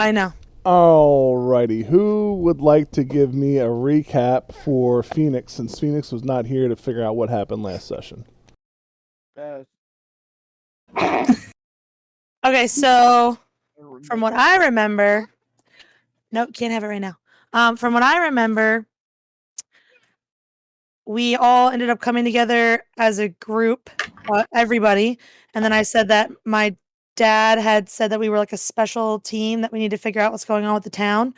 I know. Alrighty, who would like to give me a recap for Phoenix, since Phoenix was not here to figure out what happened last session? Okay, so from what I remember, nope, can't have it right now. From what I remember, we all ended up coming together as a group, everybody, and then I said that my dad had said that we were like a special team that we need to figure out what's going on with the town.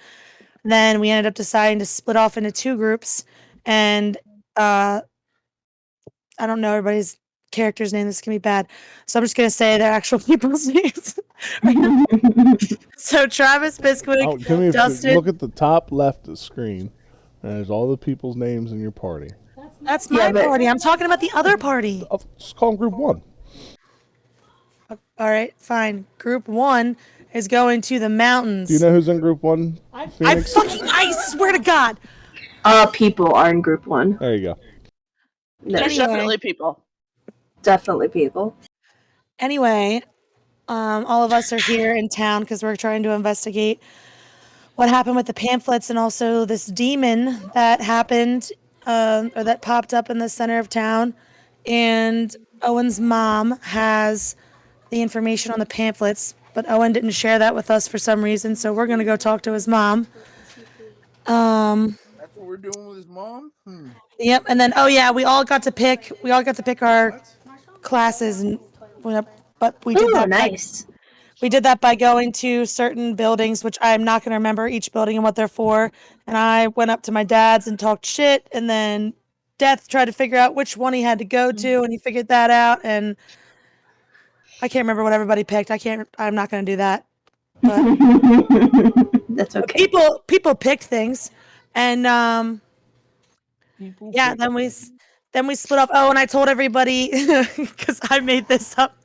Then we ended up deciding to split off into two groups, and I don't know everybody's character's name. This can be bad, so I'm just gonna say their actual people's names. So Travis Bisquick, Dustin. Look at the top left of the screen, and there's all the people's names in your party. That's my party. I'm talking about the other party. Just call them Group 1. All right, fine. Group 1 is going to the mountains. Do you know who's in Group 1? Phoenix? I swear to God. People are in Group 1. There you go. There's definitely people. Definitely people. Anyway, all of us are here in town because we're trying to investigate what happened with the pamphlets and also this demon that happened or that popped up in the center of town. And Owen's mom has the information on the pamphlets, but Owen didn't share that with us for some reason, so we're going to go talk to his mom. That's what we're doing with his mom? Yep, and then we all got to pick our classes, and but we did that. Nice. We did that by going to certain buildings, which I'm not going to remember each building and what they're for. And I went up to my dad's and talked shit, and then Death tried to figure out which one he had to go to, and he figured that out. And I can't remember what everybody picked. I'm not going to do that. But that's okay. People picked things, and then we split off. Oh, and I told everybody because I made this up,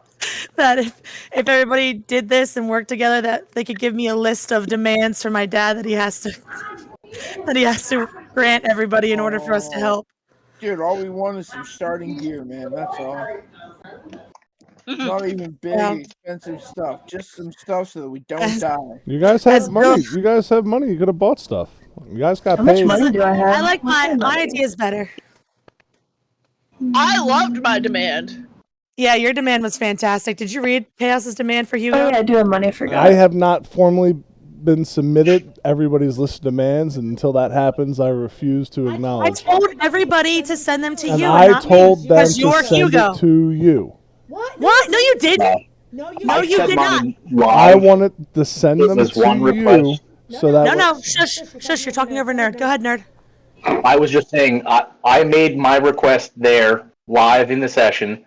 that if everybody did this and worked together, that they could give me a list of demands for my dad that he has to grant everybody in order for us to help. Dude, all we want is some starting gear, man. That's all. Not even big, expensive stuff. Just some stuff so that we don't die. You guys have money. You guys have money. You could have bought stuff. You guys got paid. How much money do I have? I like my ideas better. I loved my demand. Yeah, your demand was fantastic. Did you read Chaos's demand for Hugo? Oh, yeah, I do have money. I forgot. I have not formally been submitted everybody's list of demands, and until that happens, I refuse to acknowledge. I told everybody to send them to you. I told them to send it to you. What? No, you didn't. No, you did not. I wanted to send them to you. So that no, shush, you're talking over Nerd. Go ahead, Nerd. I was just saying, I made my request there live in the session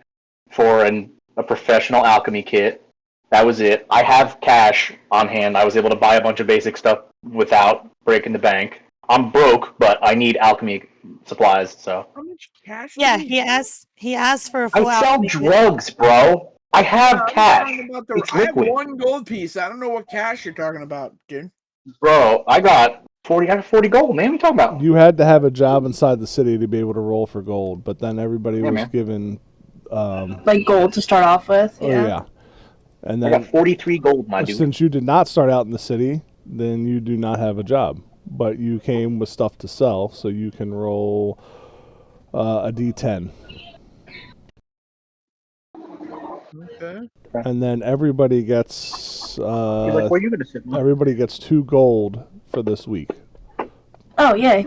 for a professional alchemy kit. That was it. I have cash on hand. I was able to buy a bunch of basic stuff without breaking the bank. I'm broke, but I need alchemy supplies. So. How much cash? Yeah, he asked for a full I sell drugs, bro. I have cash. I have 1 gold piece. I don't know what cash you're talking about, dude. Bro, I got 40 gold, man. What are you talking about? You had to have a job inside the city to be able to roll for gold, but then everybody was given like gold to start off with. Yeah. And then I got 43 gold, my dude. Since you did not start out in the city, then you do not have a job, but you came with stuff to sell, so you can roll a D10. Okay. And then everybody gets He's like, where are you gonna sit? everybody gets 2 gold for this week. Oh, yay.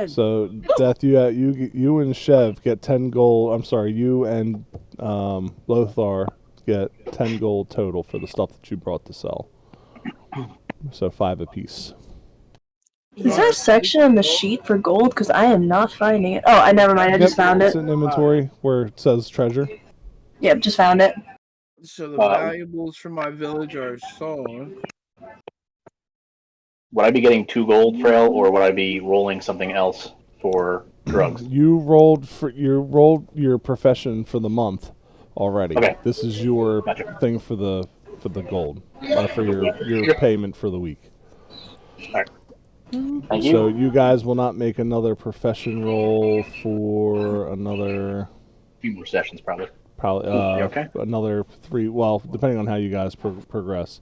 So Death, you and Chev get 10 gold. I'm sorry, you and Lothar get 10 gold total for the stuff that you brought to sell. So 5 apiece. Is there a section on the sheet for gold? Because I am not finding it. Oh, I never mind. I just found it. It's in inventory where it says treasure. Yep, just found it. So the valuables from my village are sold. Would I be getting 2 gold, Frail, or would I be rolling something else for drugs? You rolled your profession for the month already. Okay. This is your thing for the gold, for your payment for the week. All right. Thank you. So you guys will not make another profession roll for another few more sessions, probably. Okay. Another 3. Well, depending on how you guys progress,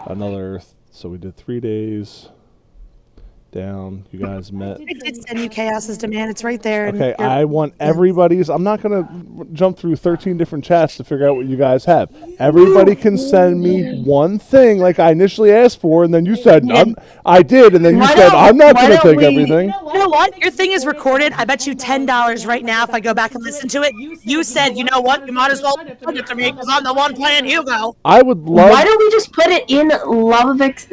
another So we did 3 days down. You guys met. I did send you Chaos's demand. It's right there. in Okay, your- I want everybody's. I'm not going to jump through 13 different chats to figure out what you guys have. Everybody can send me one thing like I initially asked for, and then you said, I did, and then you Why said, don't- I'm not why going to don't take we- everything. You know what? Your thing is recorded. I bet you $10 right now if I go back and listen to it. You said, you know what? You might as well send it to me because I'm the one playing Hugo. I would love. Why don't we just put it in Why don't we just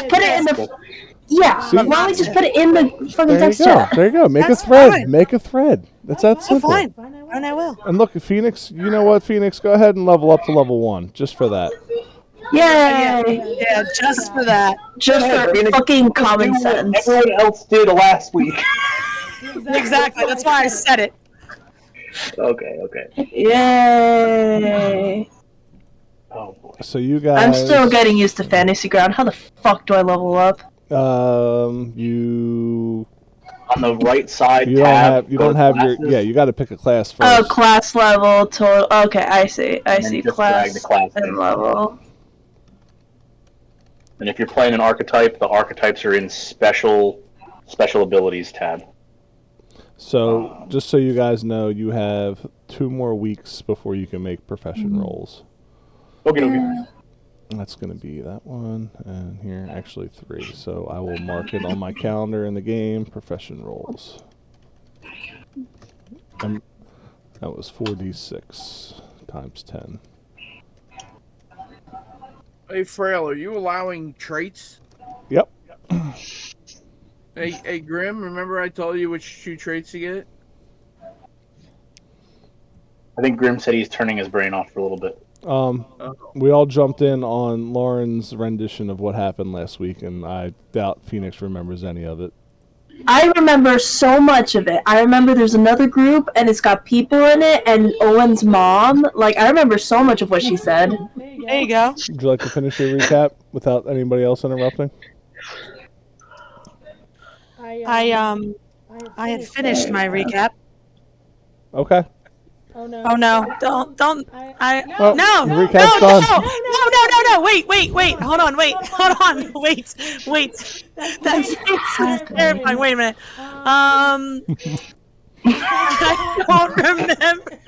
put it in the? Yeah. See? Why don't we just put it in the fucking There you text go. chat? There you go. Make That's a thread. fine. Make a thread. That's that Oh, simple. fine. And I will. And look, Phoenix, you know what, Phoenix? Go ahead and level up to level 1 just for that. Yay! Yeah, just for that. Just for fucking common sense. Everyone else did last week. Exactly. That's why I said it. Okay. Yay! Oh boy. So you guys. I'm still getting used to Fantasy Ground. How the fuck do I level up? You On the right side you don't tab. have you go don't to have your classes, you got to pick a class first. Oh, class level total. Okay, I see. I and then see. just drag the class and in. level. And if you're playing an archetype, the archetypes are in special abilities tab. So just so you guys know, you have 2 more weeks before you can make profession rolls. Okay. And that's going to be that one, and here actually 3. So I will mark it on my calendar in the game. Profession rolls. And that was 4d6 times 10. Hey, Frail, are you allowing traits? Yep. Hey, Grim, remember I told you which 2 traits to get? I think Grim said he's turning his brain off for a little bit. We all jumped in on Lauren's rendition of what happened last week, and I doubt Phoenix remembers any of it. I remember so much of it. I remember there's another group, and it's got people in it, and Owen's mom. Like, I remember so much of what she said. There you go. Would you like to finish your recap without anybody else interrupting? I had finished my recap. Okay. Oh no! Don't! I Well, no! the No! recap's No! done. No! Wait! Hold on! Wait! That's terrifying. Wait a minute. I don't remember.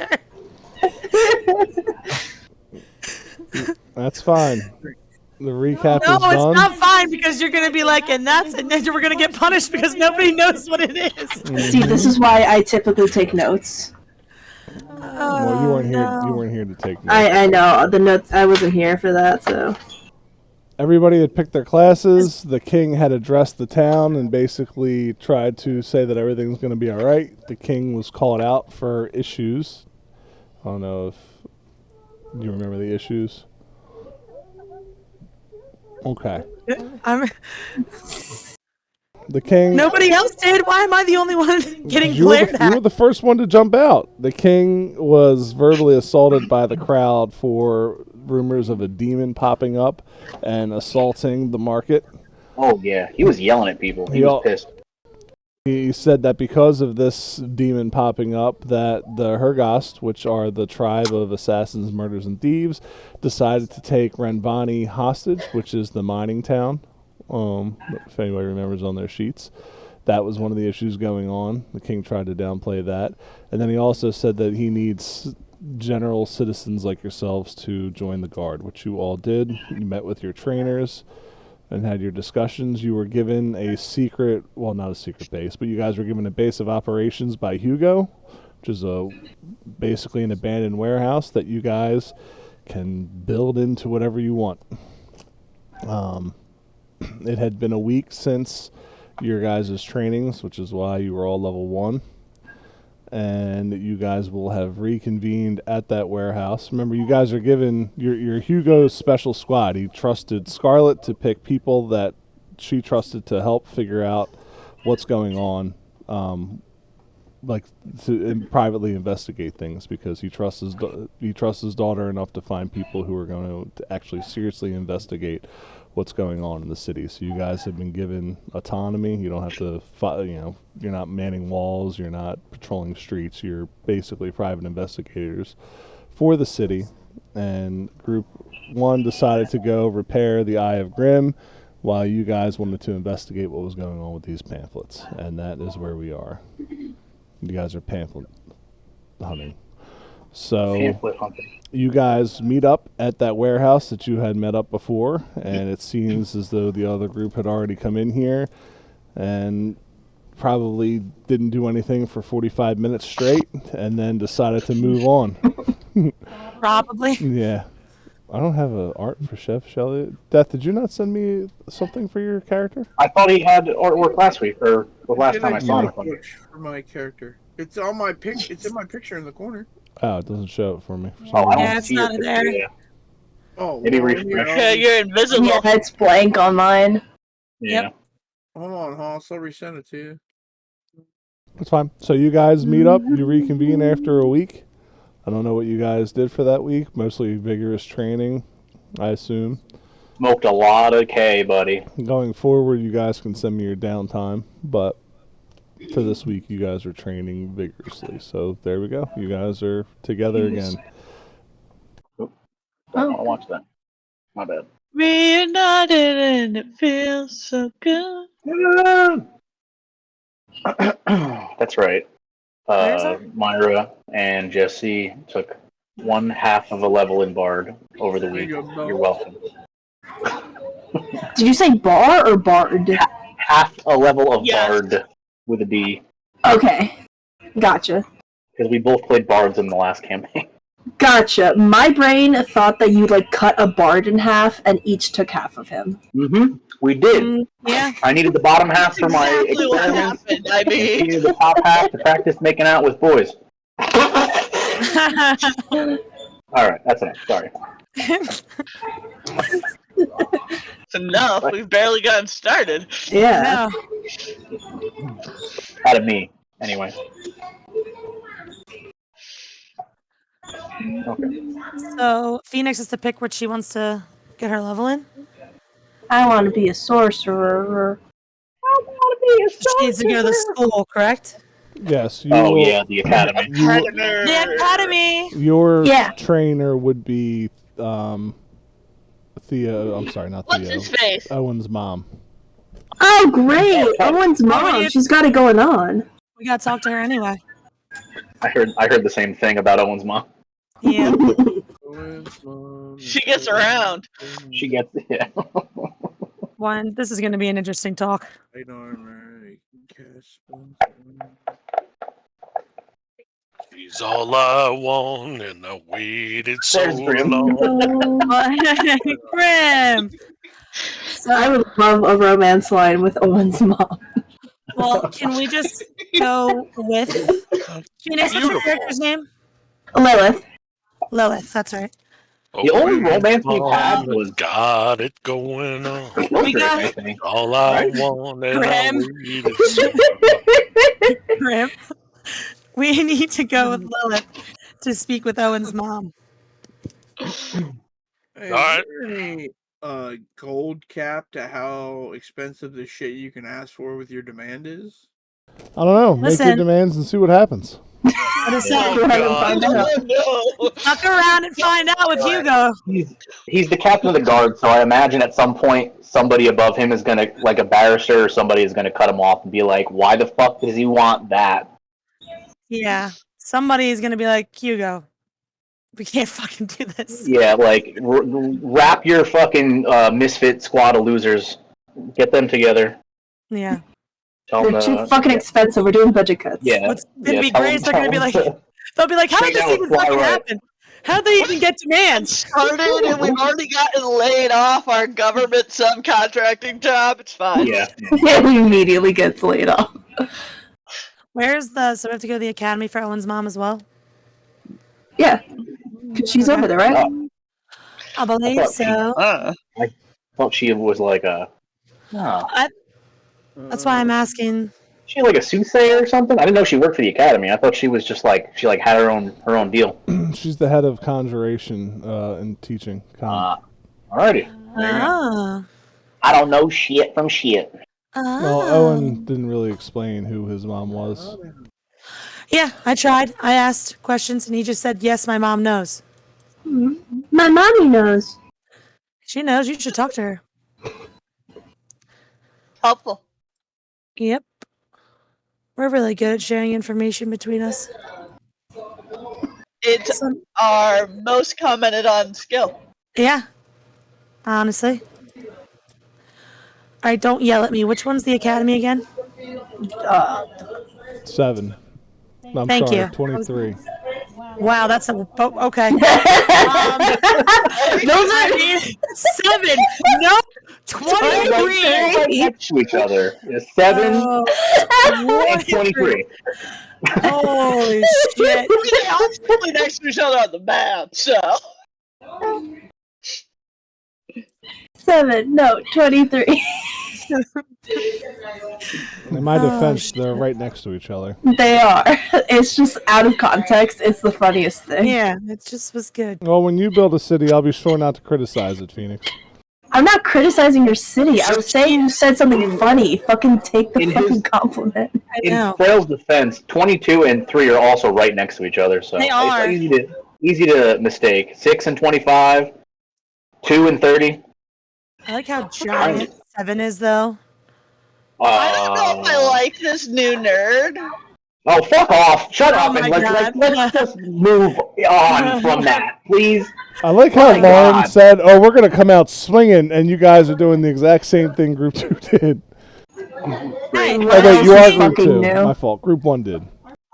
That's fine. The recap No, is done. it's not fine because you're gonna be like, and then we're gonna get punished because nobody knows what it is. Steve, this is why I typically take notes. Well, you weren't here. You weren't here to take notes. I know the notes. I wasn't here for that, so. Everybody had picked their classes. The king had addressed the town and basically tried to say that everything's going to be all right. The king was called out for issues. I don't know if you remember the issues. Okay. The king. Nobody else did. Why am I the only one getting You were, glared you were at? the first one to jump out. The king was verbally assaulted by the crowd for rumors of a demon popping up and assaulting the market. Oh yeah, he was yelling at people. He was pissed. He said that because of this demon popping up, that the Hergast, which are the tribe of assassins, murderers, and thieves, decided to take Renvani hostage, which is the mining town. If anybody remembers on their sheets. That was one of the issues going on. The king tried to downplay that. And then he also said that he needs general citizens like yourselves to join the guard, which you all did. You met with your trainers and had your discussions. You were given a secret, well, not a secret base, but you guys were given a base of operations by Hugo, which is basically an abandoned warehouse that you guys can build into whatever you want. It had been a week since your guys' trainings, which is why you were all level 1. And you guys will have reconvened at that warehouse. Remember, you guys are given your Hugo's special squad. He trusted Scarlet to pick people that she trusted to help figure out what's going on, like to privately investigate things, because he trusts his daughter enough to find people who are going to actually seriously investigate what's going on in the city. So you guys have been given autonomy. You don't have to you're not manning walls, you're not patrolling streets, you're basically private investigators for the city. And group PF1 decided to go repair the Eye of Grim, while you guys wanted to investigate what was going on with these pamphlets, and that is where we are. You guys are pamphlet hunting. So Pamphlet hunting. you guys meet up at that warehouse that you had met up before, and it seems as though the other group had already come in here and probably didn't do anything for 45 minutes straight and then decided to move on. Probably. Yeah. I don't have an art for Chef Shelley. Death, did you not send me something for your character? I thought he had artwork last week, or the last Did time I saw him. for my character. It's on my pic. It's in my picture in the corner. Oh, it doesn't show it for me. For some Oh, I reason. don't Yeah, it's see your not picture, there. yeah. Oh, Maybe well, refresh. Yeah, you're invisible. Yeah, it's blank on mine. Yeah. Hold on, Hoss. I'll resend it to you. That's fine. So you guys meet up, you reconvene after a week. I don't know what you guys did for that week. Mostly vigorous training, I assume. Smoked a lot of K, buddy. Going forward, you guys can send me your downtime, but for this week, you guys are training vigorously. So there we go. You guys are together again. I don't want to watch that. My bad. Reunited and it feels so good. That's right. Where's that? Myra and Jesse took 1/2 of a level in Bard over the There week. you go, Bo. You're welcome. Did you say bar or bard? Half a level of Yes. Bard with a D, Okay. Gotcha. because we both played Bards in the last campaign. Gotcha. My brain thought that you like cut a bard in half and each took half of him. Mm-hmm. We did. Yeah. I needed the bottom half for my Exactly what experiments. happened. I and she mean, needed the top half to practice making out with boys. All right, that's enough. Sorry. it's enough. We've barely gotten started. Yeah. No. Out of me, anyway. Okay. So Phoenix is to pick what she wants to get her level in. I want to be a sorcerer. She needs to go to the school, correct? Yes. You Oh will, yeah, the academy. The academy. Your Yeah. trainer would be Theo. I'm sorry, not What's Theo. his face? Owen's mom. Oh, great! Owen's mom. She's got it going on. We gotta talk to her anyway. I heard the same thing about Owen's mom. Yeah. She gets around. She gets yeah. One. This is gonna be an interesting talk. Light armor, cast She's all I want, and I waited so There's Grim. long. Grim. I would love a romance line with Owen's mom. Well, can we just go with Phoenix? What's your Beautiful. character's name? Lilith. Lilith. That's right. The only romance we've had was got it going on. Mildred, got- I think. All I Right. want, and I Grim. waited so Grim. We need to go with Lilith to speak with Owen's mom. Hey, Alright. is there any gold cap to how expensive the shit you can ask for with your demand is? I don't know. Make your Listen. demands and see what happens. What is Oh, that? God. Oh, no. Fuck around and find out with Hugo. He's the captain of the guard, so I imagine at some point somebody above him is gonna, like a barrister or somebody is gonna cut him off and be like, "Why the fuck does he want that?" Yeah. Somebody is gonna be like, Hugo, we can't fucking do this. Yeah, like wrap your fucking misfit squad of losers, get them together. Yeah. Tell They're them, too fucking expensive. We're doing budget cuts. yeah, What's gonna yeah, be tell great is them- they're gonna be tell like, them they'll be like, how did Straight this down even with fucking Fly Right. happen? How did they even get demands? Started and we've already gotten laid off our government subcontracting job. It's fine. yeah, Yeah, he immediately gets laid off. Where's the? So we have to go to the academy for Owen's mom as well. Yeah, 'cause she's over there, right? I believe thought she- so. thought she was like a, no, That's why I'm asking. she like a soothsayer or something. I didn't know she worked for the academy. I thought she was just like she like had her own deal. She's the head of conjuration and teaching. Alrighty. There you go. Oh. I don't know shit from shit. Well, Oh. Owen didn't really explain who his mom was. Yeah, I tried. I asked questions, and he just said, "Yes, my mom knows." My mommy knows. She knows. You should talk to her. Helpful. Yep. We're really good at sharing information between us. It's our most commented on skill. Yeah. Honestly. All right, don't yell at me. Which one's the academy again? 7. I'm Thank sorry, you. 23. Wow, that's a okay. Those are 7. No, 23. Right next to each other. 7 and 23. Holy shit. They all simply next to each other on the map, so. 7. No, 23. In my defense, shit. they're right next to each other. They are. It's just out of context. It's the funniest thing. Yeah, it just was good. Well, when you build a city, I'll be sure not to criticize it, Phoenix. I'm not criticizing your city. I was saying you said something funny. Fucking take the fucking compliment. I In know. Frail's defense, 22 and 3 are also right next to each other, so They are. it's easy to mistake. 6 and 25, 2 and 30. I like how giant 7 is, though. I don't know if I like this new nerd. Oh, fuck off! Shut up my and God. let's just move on from that, please. I like how my Lauren God. said, "Oh, we're gonna come out swinging," and you guys are doing the exact same thing Group 2 did. Hey, Oh wait, you are Fucking Group 2. new. My fault. Group 1 did.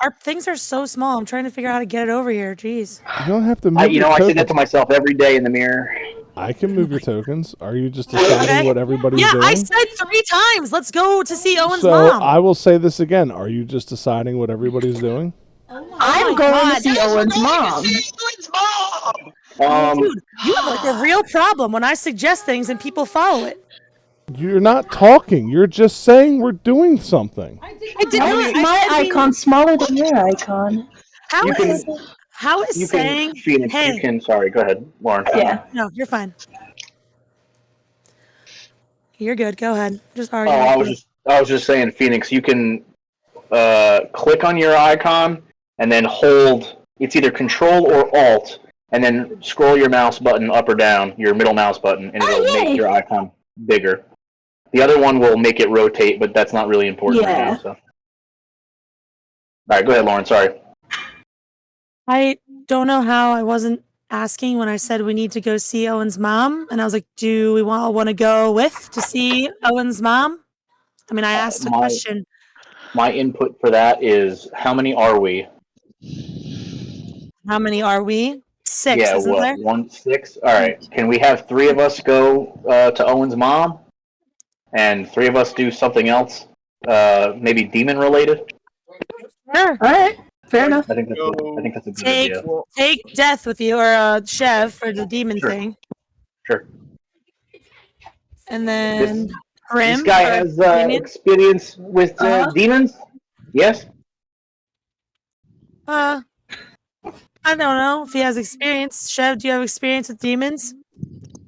our things are so small. I'm trying to figure out how to get it over here. Jeez. You don't have to move your I say tokens. that to myself every day in the mirror. I can move your tokens. Are you just deciding what everybody's Yeah, doing? I said 3 times. Let's go to see Owen's So mom. I will say this again. Are you just deciding what everybody's doing? I'm going to see Owen's mom. Owen's mom! Dude, you have like a real problem when I suggest things and people follow it. You're not talking. You're just saying we're doing something. I did Why not. is my icon smaller than your icon? How You is can- how is You saying can, Phoenix, hey? you can, sorry, go ahead, Lauren. Yeah. No, you're fine. You're good. Go ahead. Just Oh, argue. I was just saying, Phoenix, you can click on your icon and then hold, it's either Control or Alt, and then scroll your mouse button up or down, your middle mouse button, and it'll yay. make your icon bigger. The other one will make it rotate, but that's not really important right Yeah. now. So. All right, go ahead, Lauren. Sorry. I don't know how I wasn't asking when I said we need to go see Owen's mom, and I was like, "Do we want to go with to see Owen's mom?" I mean, I asked a question. My input for that is, how many are we? How many are we? 6, Yeah, isn't there? 1, 6. All right. Can we have 3 of us go to Owen's mom, and 3 of us do something else, maybe demon related? Sure. All right. Fair enough. I think that's a good Take idea. take Death with you or Chev for the demon Sure. thing, Sure. and then Grim. This guy or has Damien? experience with demons. Yes. I don't know if he has experience. Chev, do you have experience with demons?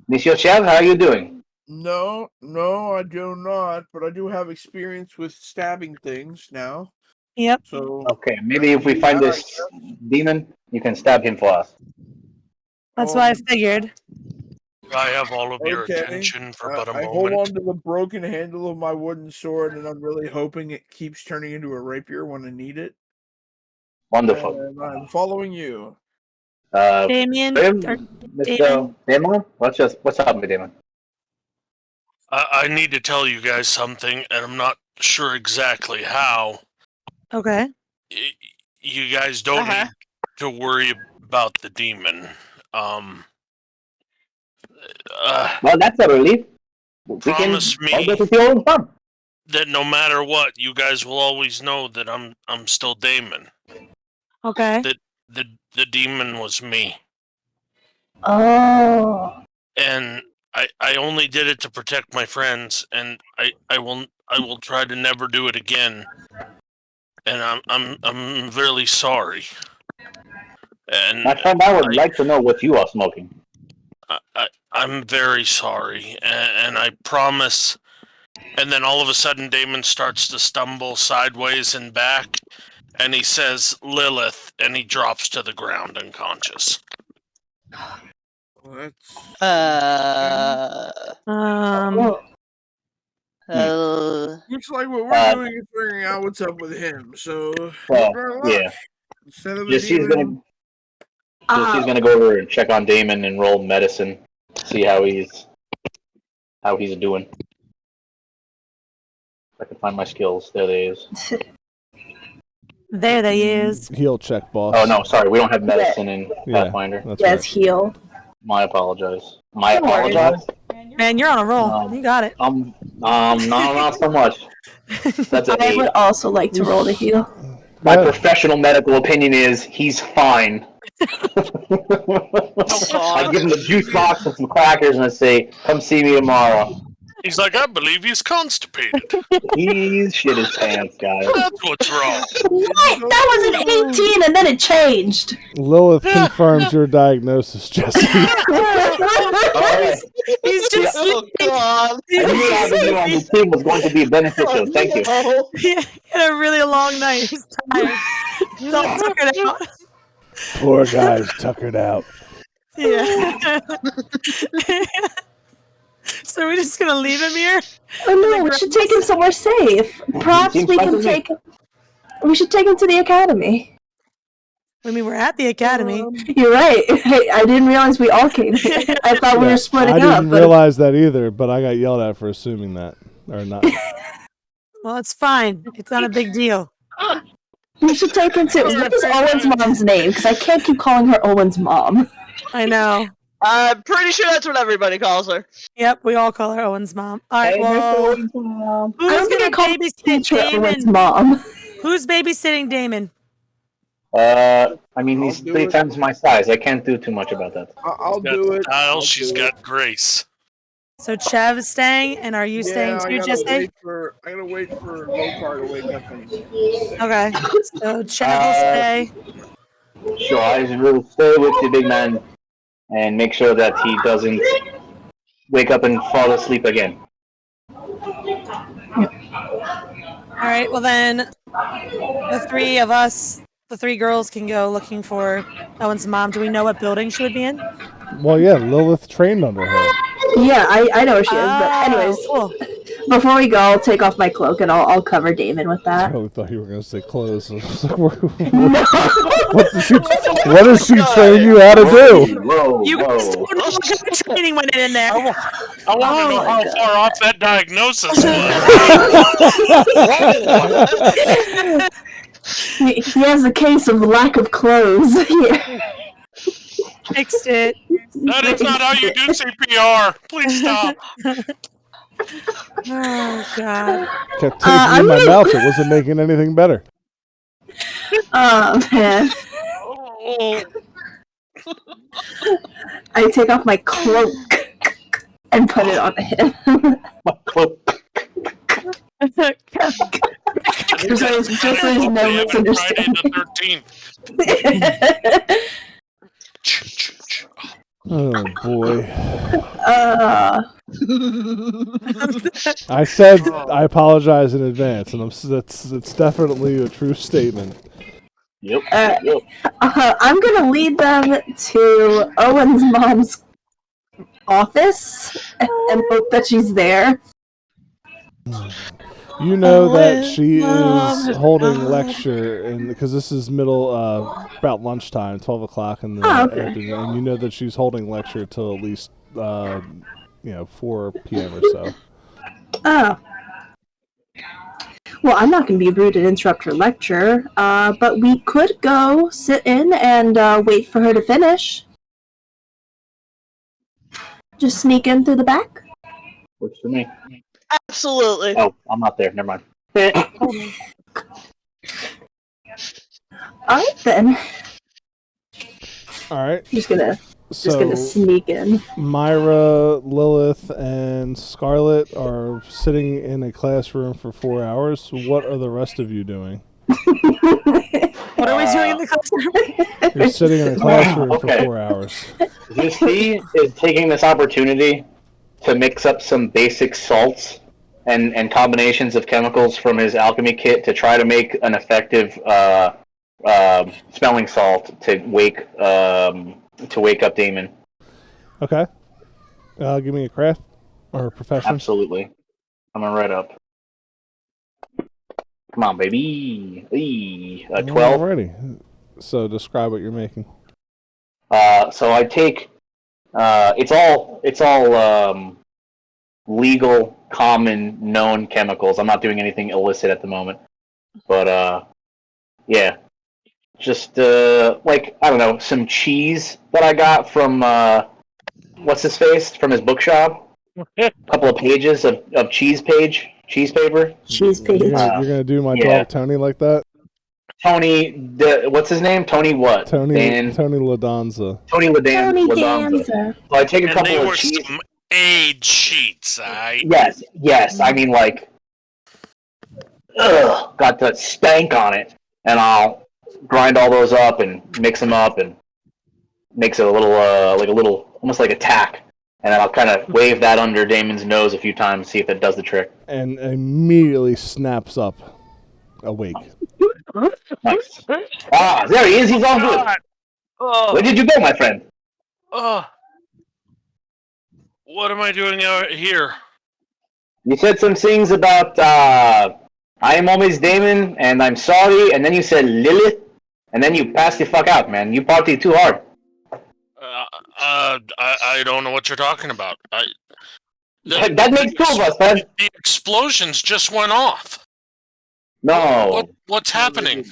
Monsieur Chev, how are you doing? No, I do not, but I do have experience with stabbing things now. Yep. So Okay, maybe if we find this demon, you can stab him for us. That's what I figured. I have all of your Okay. attention for but a I hold on moment. to the broken handle of my wooden sword, and I'm really hoping it keeps turning into a rapier when I need it. Wonderful. And I'm following you. Damien. Grim, or Mr. Damon. Demon? What's up, my demon? I need to tell you guys something, and I'm not sure exactly how. Okay. You guys don't need to worry about the demon. Well, that's a relief. Promise All me go to your own farm. that no matter what, you guys will always know that I'm still Damon. Okay. The demon was me. Oh. And I only did it to protect my friends, and I will try to never do it again. And I'm really sorry. And My friend, I would like to know what you are smoking. I'm very sorry, and I promise. And then all of a sudden, Damon starts to stumble sideways and back, and he says, "Lilith," and he drops to the ground unconscious. that's Um, looks like what we're doing is figuring out what's up with him. So Well, good luck. yeah. Instead of a Jesse's demon, gonna go over and check on Damon and roll medicine, see how he's doing. If I can find my skills, there they is. there they is. Heal check, boss. Oh no, sorry, we don't have medicine in Yeah, Pathfinder. that's Yes, right. heal. My apologize. My Don't worry. apologize. Man, you're on a roll. You got it. Not so much. That's an I 8. would also like to roll to heal. My That- professional medical opinion is he's fine. I give him the juice box and some crackers and I say, "Come see me tomorrow." He's like, I believe he's constipated. He's shit his pants, guys. That's what's wrong. What? That was an 18 and then it changed. Lilith confirms your diagnosis, Jesse. Alright. He's just Oh God! I knew having you on the team was going to be beneficial. Thank you. he had a really long night. He's tired. He's all tuckered out. Poor guy's tuckered out. Yeah. So we're just gonna leave him here? Oh no, we should take him somewhere safe. Perhaps Seems we fine can to me. take. We should take him to the academy. I mean, we're at the academy. You're right. I didn't realize we all came here. I thought we were splitting I up. didn't But realize that either, but I got yelled at for assuming that. Or not. Well, it's fine. It's not a big deal. we should take him to. What is Owen's mom's name? Because I can't keep calling her Owen's mom. I know. I'm pretty sure that's what everybody calls her. Yep, we all call her Owen's mom. All right, well, who's I'm gonna gonna call babysit teacher Owen's Damon? mom. Who's babysitting Damon? I mean, he's I'll do 3 it. times my size. I can't do too much about that. I'll do it. Kyle, I'll she's do got grace. So Chev is staying, and are you staying too, I Jesse? gotta wait for Lokar to wake up. Okay. So Chev will stay. Sure, I will stay with the big man and make sure that he doesn't wake up and fall asleep again. All right. Well, then the three of us, the 3 girls, can go looking for Owen's mom. Do we know what building she would be in? Well, yeah, Lilith trained under her. Yeah, I know where she is. But anyways, Cool. before we go, I'll take off my cloak and I'll cover Damon with I that. really thought you were going to say clothes. I was like, No. what does she train you how to do? Whoa, You guys whoa. don't know what kind of training went in there. I want to know how far off that diagnosis was. He has a case of lack of clothes. Yeah. Fixed it. That is not how you do CPR. Please stop. Oh God. Kept taking in my I'm mouth. It wasn't making anything better. Oh man. Oh, I take off my cloak and put it on him. Just so there's no Friday misunderstanding. the 13th. Oh boy. I said I apologize in advance, and it's definitely a true statement. Yep. I'm gonna lead them to Owen's mom's office and hope that she's there. You know that Owen's she mom is has holding died. lecture, and because this is about lunchtime, 12 o'clock in the Okay. afternoon, and you know that she's holding lecture till at least 4 p.m. or so. Oh. Well, I'm not going to be rude and interrupt her lecture, but we could go sit in and wait for her to finish. Just sneak in through the back? Works for me. Absolutely. Oh, I'm not there. Never mind. Alright then. All right. Just gonna So sneak in. Myra, Lilith, and Scarlet are sitting in a classroom for 4 hours. What are the rest of you doing? What are we doing in the classroom? You're sitting in a classroom Okay. for 4 hours. He is taking this opportunity to mix up some basic salts and combinations of chemicals from his alchemy kit to try to make an effective smelling salt to wake up Damon. Okay. Give me a craft or a profession. Absolutely. Coming right up. Come on, baby. 12. Alrighty. So describe what you're making. So I take. It's all legal, common, known chemicals. I'm not doing anything illicit at the moment. But yeah, just like I don't know, some cheese that I got from what's his face from his bookshop. A couple of pages of cheese paper. Cheese page. You're gonna do my yeah. dog Tony like that? Tony, what's his name? Tony what? Tony Ladonza. Tony Ladanza. Tony Ladanza. Danza. So I take a And couple they of were cheese. some age sheets, Yes. I mean, like, got the stank on it, and I'll grind all those up and mix them up and makes it a little, almost like a tack. And then I'll kind of wave that under Damon's nose a few times, see if it does the trick. And immediately snaps up, awake. Nice. Ah, there he is. He's all good. Oh, Where did you go, my friend? what am I doing out here? You said some things about I am always Damon, and I'm sorry, and then you said Lilith, and then you passed the fuck out, man. You partied too hard. I don't know what you're talking about. That makes two of us, man. The explosions just went off. No. What's happening?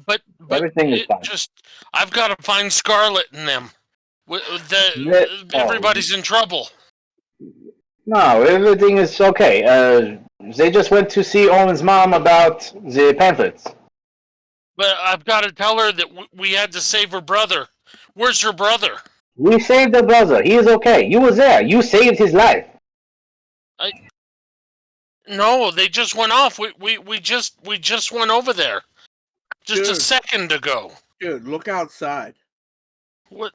But Everything is fine. I've got to find Scarlet in them. Everybody's in trouble. No, everything is okay. They just went to see Owen's mom about the pamphlets. But I've got to tell her that we had to save her brother. Where's her brother? We saved the brother. He is okay. You were there. You saved his life. No, they just went off. We just went over there. Just a Dude. second ago. Dude, look outside. What?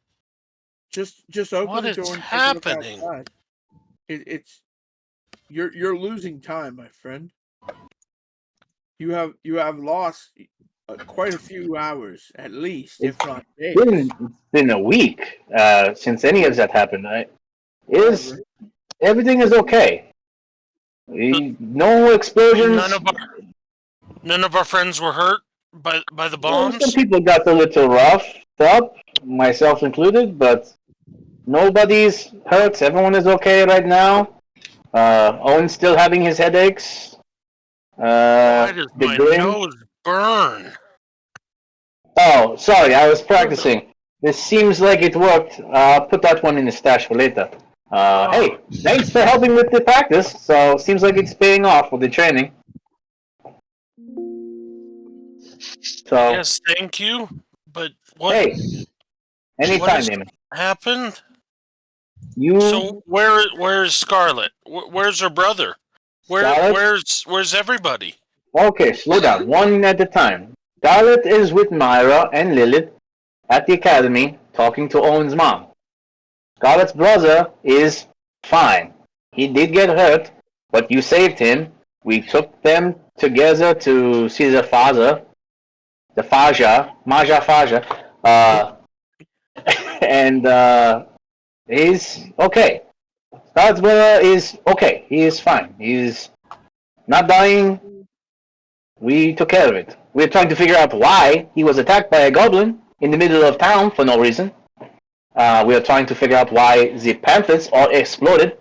Just open What the is door and take a happening? look outside. It's you're losing time, my friend. You have lost quite a few hours, at least, if not days. It's been a week since any of that happened. Everything is okay. No explosions. None of our friends were hurt by the bombs. Some people got a little roughed up, myself included, but nobody's hurt. Everyone is okay right now. Owen's still having his headaches. Why does my nose burn? Oh, sorry, I was practicing. This seems like it worked. I'll put that one in the stash for later. Hey, thanks for helping with the practice. So, seems like it's paying off with the training. So, Yes, thank you. But what? Hey, anytime, has Damon. happened? You. So where's Scarlet? Where's her brother? Scarlet? Where's everybody? Okay, slow down. One at a time. Scarlet is with Myra and Lilith at the academy talking to Owen's mom. Scarlet's brother is fine. He did get hurt, but you saved him. We took them together to see the father, the Maja Faja, and he's okay. Scarlet's brother is okay. He is fine. He's not dying. We took care of it. We're trying to figure out why he was attacked by a goblin in the middle of town for no reason. We are trying to figure out why the pamphlets all exploded.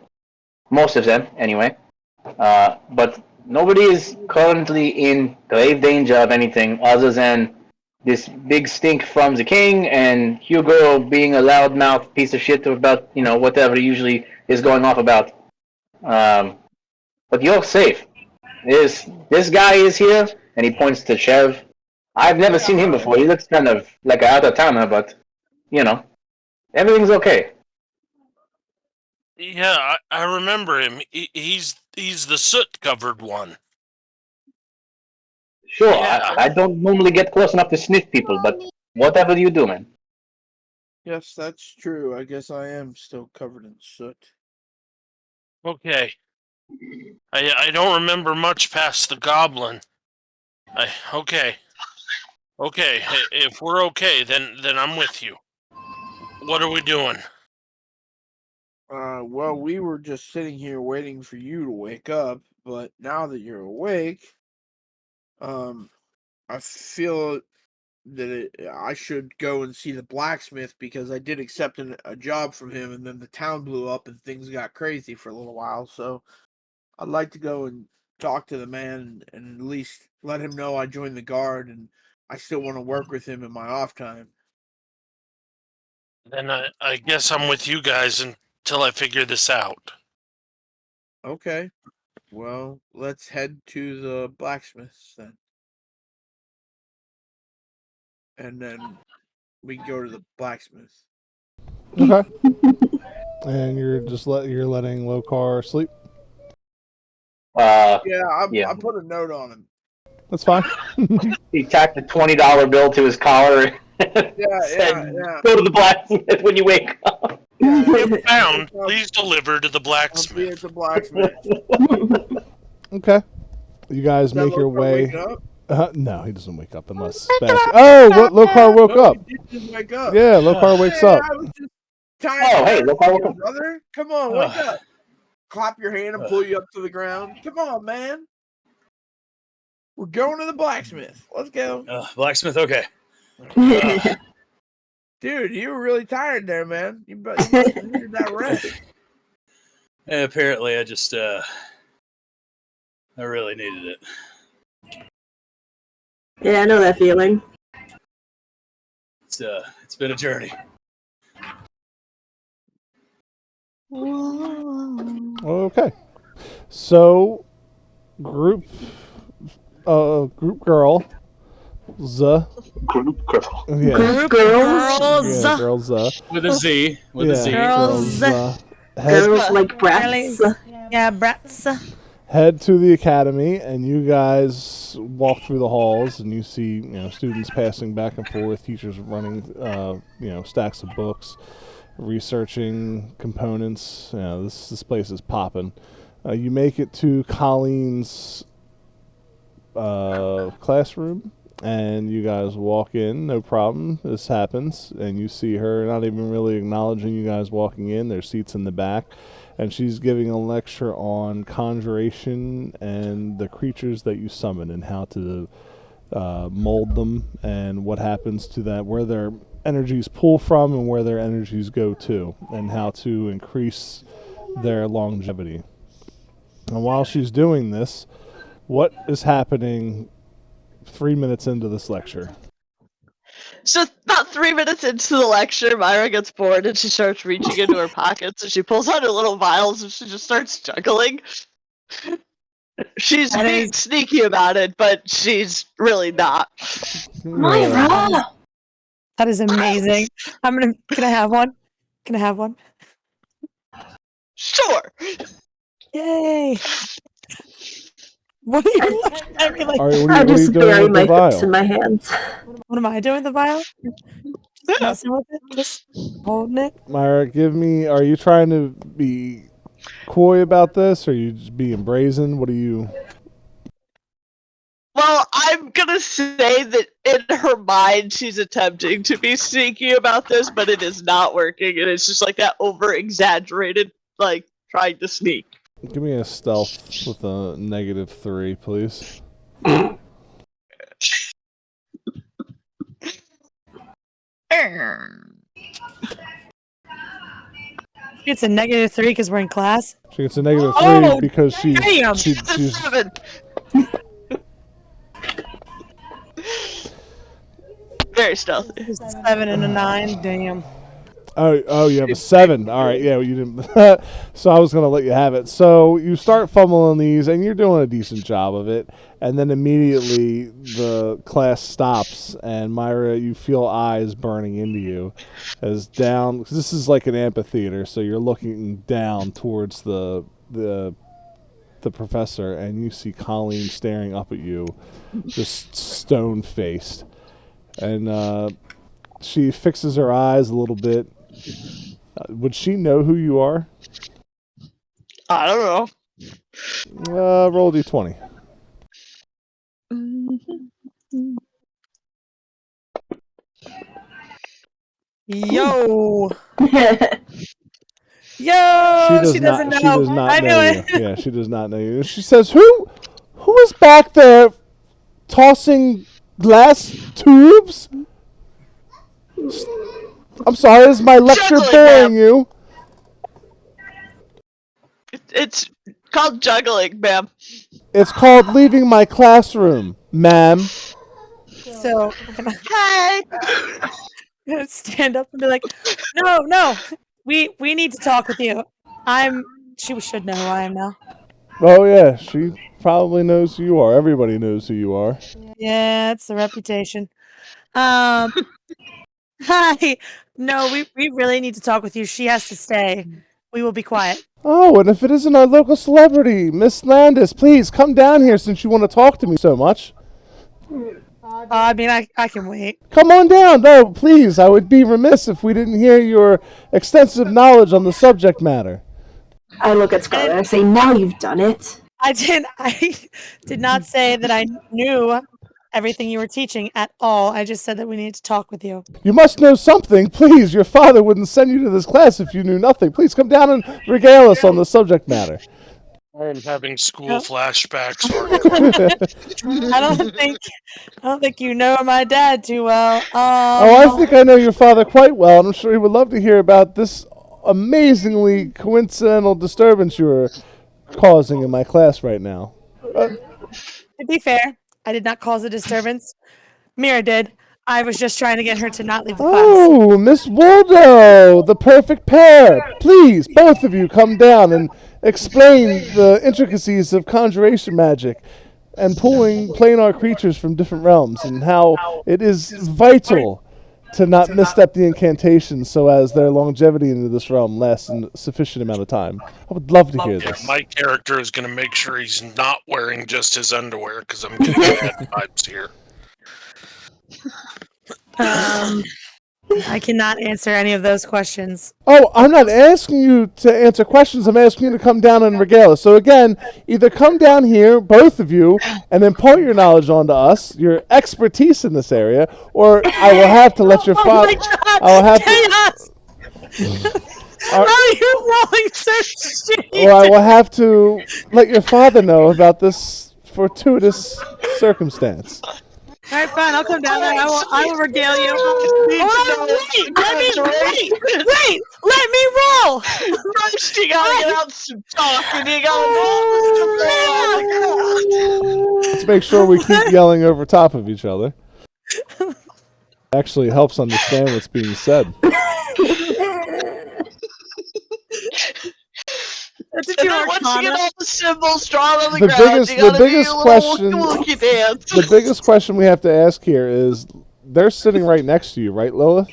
Most of them, anyway. But nobody is currently in grave danger of anything other than this big stink from the king and Hugo being a loudmouth piece of shit about, whatever he usually is going off about. But you're safe. This guy is here, and he points to Chev. I've never seen him before. He looks kind of like an out-of-towner, but, everything's okay. Yeah, I remember him. He's the soot-covered one. Sure, Yeah. I don't normally get close enough to sniff people, but whatever you do, man. Yes, that's true. I guess I am still covered in soot. Okay. I don't remember much past the goblin. Okay. Okay, if we're okay, then I'm with you. What are we doing? Well, we were just sitting here waiting for you to wake up, but now that you're awake, I feel that I should go and see the blacksmith because I did accept a job from him, and then the town blew up and things got crazy for a little while. So I'd like to go and talk to the man and at least let him know I joined the guard and I still want to work with him in my off time. Then I guess I'm with you guys until I figure this out. Okay. Well, let's head to the blacksmith's then. And then we can go to the blacksmith. Okay. And you're just you're letting Lokar sleep. Uh, Yeah, Yeah. I put a note on him. That's fine. he tacked a $20 bill to his collar and Yeah, said, yeah. "Go to the blacksmith when you wake up." If found, please deliver to the I'll be blacksmith. at the blacksmith. Okay. You guys Is that make your Lokar way. waking up? No, he doesn't wake up unless Sebastian. Oh, what? Lokar woke No, up. he did just wake up. Yeah, Lokar wakes Hey, up. I was just tired. Oh, hey, of Lokar you, woke up. brother. Come on, wake up. Clap your hand and pull you up to the ground. Come on, man. We're going to the blacksmith. Let's go. Blacksmith, okay. Dude, you were really tired there, man. You must have needed that rest. Apparently, I just, I really needed it. Yeah, I know that feeling. It's been a journey. Okay. So, group girl. Group girl. Yeah. Group girls. Yeah, girls. With a Z. With a Z. Girls. Girls like brats. Yeah, brats. Head to the academy, and you guys walk through the halls, and you see students passing back and forth, teachers running stacks of books, researching components. This place is popping. You make it to Colleen's classroom, and you guys walk in, no problem. This happens, and you see her not even really acknowledging you guys walking in. There's seats in the back, and she's giving a lecture on conjuration and the creatures that you summon and how to mold them and what happens to that, where their energies pull from and where their energies go to, and how to increase their longevity. And while she's doing this, what is happening 3 minutes into this lecture? So about 3 minutes into the lecture, Myra gets bored and she starts reaching into her pockets and she pulls out her little vials and she just starts juggling. She's being sneaky about it, but she's really not. Myra! That is amazing. Can I have one? Can I have one? Sure. Yay! What are you looking at me like? What are I you just doing bury with my the vial? face in my hands. What am I doing with the vial? Just messing with it? Just holding it? Myra, are you trying to be coy about this, or are you just being brazen? What are you... Well, I'm gonna say that in her mind she's attempting to be sneaky about this, but it is not working, and it's just like that over-exaggerated, like, trying to sneak. Give me a stealth with a -3, please. It's a -3 because we're in class. She gets a -3 Oh, because she's... damn! she's 7. Very stealthy. It's a 7 and a 9. Damn. Oh, you have a 7. All right, yeah, well, you didn't. So I was gonna let you have it. So you start fumbling these, and you're doing a decent job of it. And then immediately the class stops, and Myra, you feel eyes burning into you, as down. Cause this is like an amphitheater, so you're looking down towards the professor, and you see Colleen staring up at you, just stone faced, and she fixes her eyes a little bit. Would she know who you are? I don't know. Roll d20. Yo. Yo. She doesn't know. She does not I know knew you. it. Yeah, she does not know you. She says, "Who is back there tossing glass tubes?" I'm sorry, is my lecture Juggling, boring ma'am. you? It's called juggling, ma'am. It's called leaving my classroom, ma'am. So Hey. I'm gonna stand up and be like, no, we need to talk with you. She should know who I am now. Oh yeah, she probably knows who you are. Everybody knows who you are. Yeah, it's the reputation. Hi. No, we really need to talk with you. She has to stay. We will be quiet. Oh, and if it isn't our local celebrity, Miss Landis, please come down here since you want to talk to me so much. I mean, I can wait. Come on down. No, please. I would be remiss if we didn't hear your extensive knowledge on the subject matter. I look at Scarlet and I say, now you've done it. I did not say that I knew everything you were teaching at all. I just said that we need to talk with you. You must know something. Please, your father wouldn't send you to this class if you knew nothing. Please come down and regale us on the subject matter. I'm having school Yep. flashbacks. I don't think you know my dad too well. I think I know your father quite well, and I'm sure he would love to hear about this amazingly coincidental disturbance you are causing in my class right now. To be fair, I did not cause a disturbance. Mira did. I was just trying to get her to not leave the class. Oh, Miss Waldo, the perfect pair. Please, both of you come down and explain the intricacies of conjuration magic and pulling planar creatures from different realms and how it is vital to not misstep the incantations so as their longevity into this realm lasts a sufficient amount of time. I would love to hear this. My character is going to make sure he's not wearing just his underwear because I'm getting bad vibes here. I cannot answer any of those questions. Oh, I'm not asking you to answer questions. I'm asking you to come down and regale us. So again, either come down here, both of you, and impart your knowledge onto us, your expertise in this area, or I will have to let your father. I will have Chaos! How are you rolling so shitty? or I will have to let your father know about this fortuitous circumstance. All right, fine. I'll come down there. I will regale you. Hold on, wait! Let me roll. First, you gotta get out some talk, and you gotta go. Let's make sure we keep yelling over top of each other. Actually helps understand what's being said. Did And you then once you get Arcana? all the symbols drawn on the, The ground, biggest- you the gotta biggest do a question- little kabuki dance. The biggest question we have to ask here is, they're sitting right next to you, right, Lilith?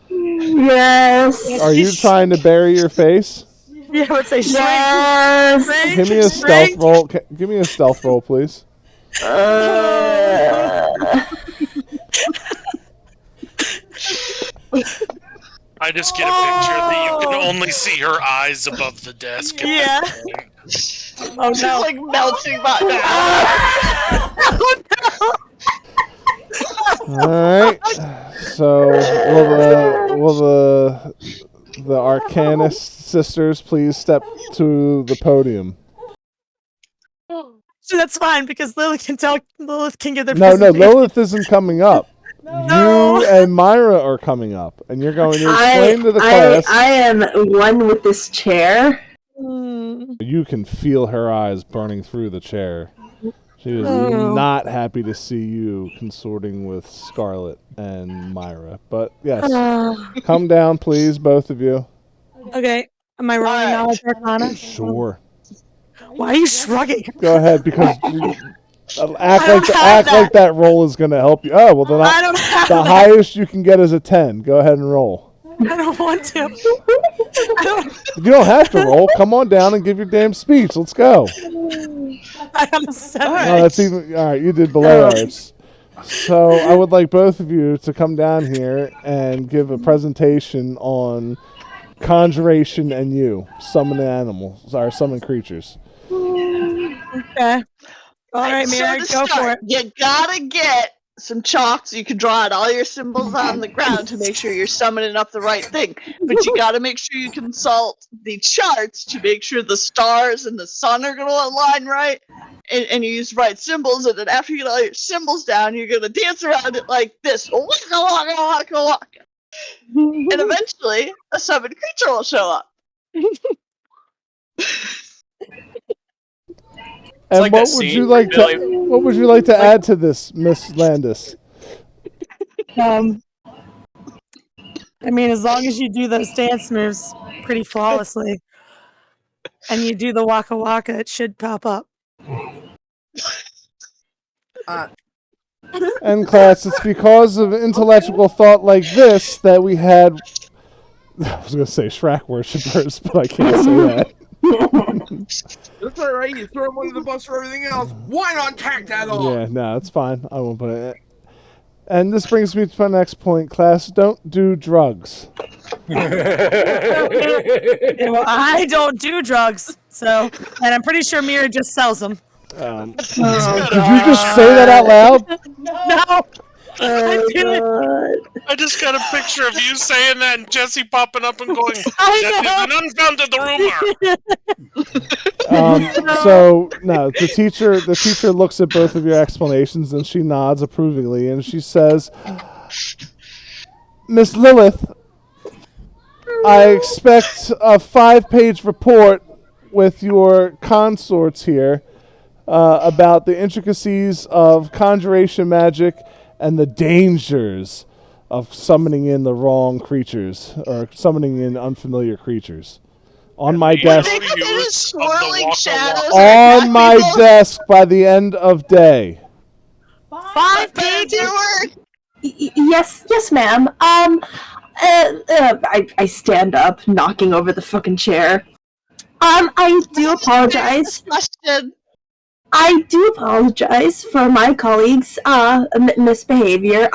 Yes. Are you trying to bury your face? Yeah, I would say shrink. Yes. Shrink. Give me a stealth roll. Give me a stealth roll, please. I just get a picture that you can only see her eyes above the desk. Yeah. Oh She's no. like melting my All right. So will the Arcanist sisters please step to the podium? That's fine because Lilith can give their No, presentation. Lilith isn't coming up. No. You and Myra are coming up, and you're going to explain to the class. I am one with this chair. You can feel her eyes burning through the chair. She is Oh. not happy to see you consorting with Scarlet and Myra. But yes, come down, please, both of you. Okay. Am I rolling knowledge arcana? Sure. Why are you shrugging? Go ahead, because act don't have like that roll is going to help you. Oh, well, then I don't have the that. highest you can get is a 10. Go ahead and roll. I don't want to. I don't. You don't have to roll. Come on down and give your damn speech. Let's go. I am a 7. No, that's even all right. You did below ours. So I would like both of you to come down here and give a presentation on conjuration and you summon animals or summon creatures. Okay. All right, So Mary, to go for start, it. you gotta get some chalk so you can draw out all your symbols on the ground to make sure you're summoning up the right thing. But you got to make sure you consult the charts to make sure the stars and the sun are going to align right. And you use the right symbols. And then after you get all your symbols down, you're going to dance around it like this. Waka, waka, waka, waka. And eventually, a summoned creature will show up. And like what that would scene you where like to what would you like to add to this, Miss Landis? I mean, as long as you do those dance moves pretty flawlessly, and you do the waka waka, it should pop up. And class, it's because of intellectual thought like this that we had. I was going to say Shrek worshippers, but I can't say that. That's all right. You throw him under the bus for everything else. Why not tack that on? Yeah, no, it's fine. I won't put it. And this brings me to my next point, class. Don't do drugs. Well, I don't do drugs, so, and I'm pretty sure Mira just sells them. Did you just say that out loud? No! I just got a picture of you saying that and Jesse popping up and going, I "That is an unfounded rumor." So no, the teacher looks at both of your explanations and she nods approvingly and she says, "Miss Lilith, I expect a 5-page report with your consorts here about the intricacies of conjuration magic and the dangers of summoning in the wrong creatures or summoning in unfamiliar creatures." On my desk. They come in as swirling shadows. On my desk by the end of day. 5 pages? Yes, ma'am. I stand up, knocking over the fucking chair. I do apologize. Question. I do apologize for my colleagues' misbehavior.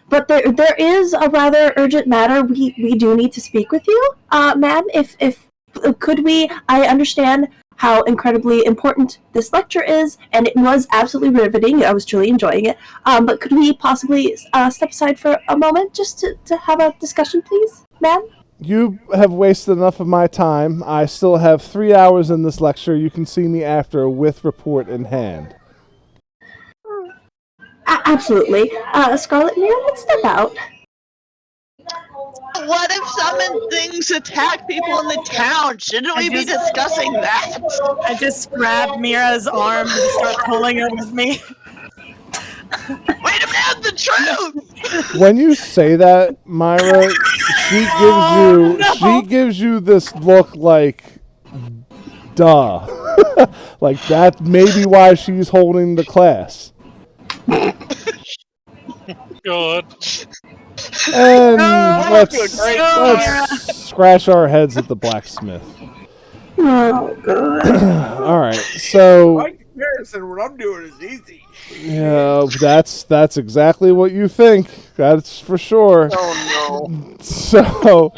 But there is a rather urgent matter. We do need to speak with you, ma'am. If could we? I understand how incredibly important this lecture is, and it was absolutely riveting. I was truly enjoying it. But could we possibly step aside for a moment just to have a discussion, please, ma'am? You have wasted enough of my time. I still have 3 hours in this lecture. You can see me after with report in hand. Absolutely. Scarlet Mirror, let's step out. What if summoned things attack people in the town? Shouldn't we be discussing that? I just grabbed Mira's arm and start pulling her with me. Wait a minute, the truth! When you say that, Myra, she gives you this look like, duh. Like that may be why she's holding the class. God. And let's scratch our heads at the blacksmith. Oh, God. All right, so By comparison, what I'm doing is easy. yeah, that's exactly what you think. That's for sure. Oh no. So,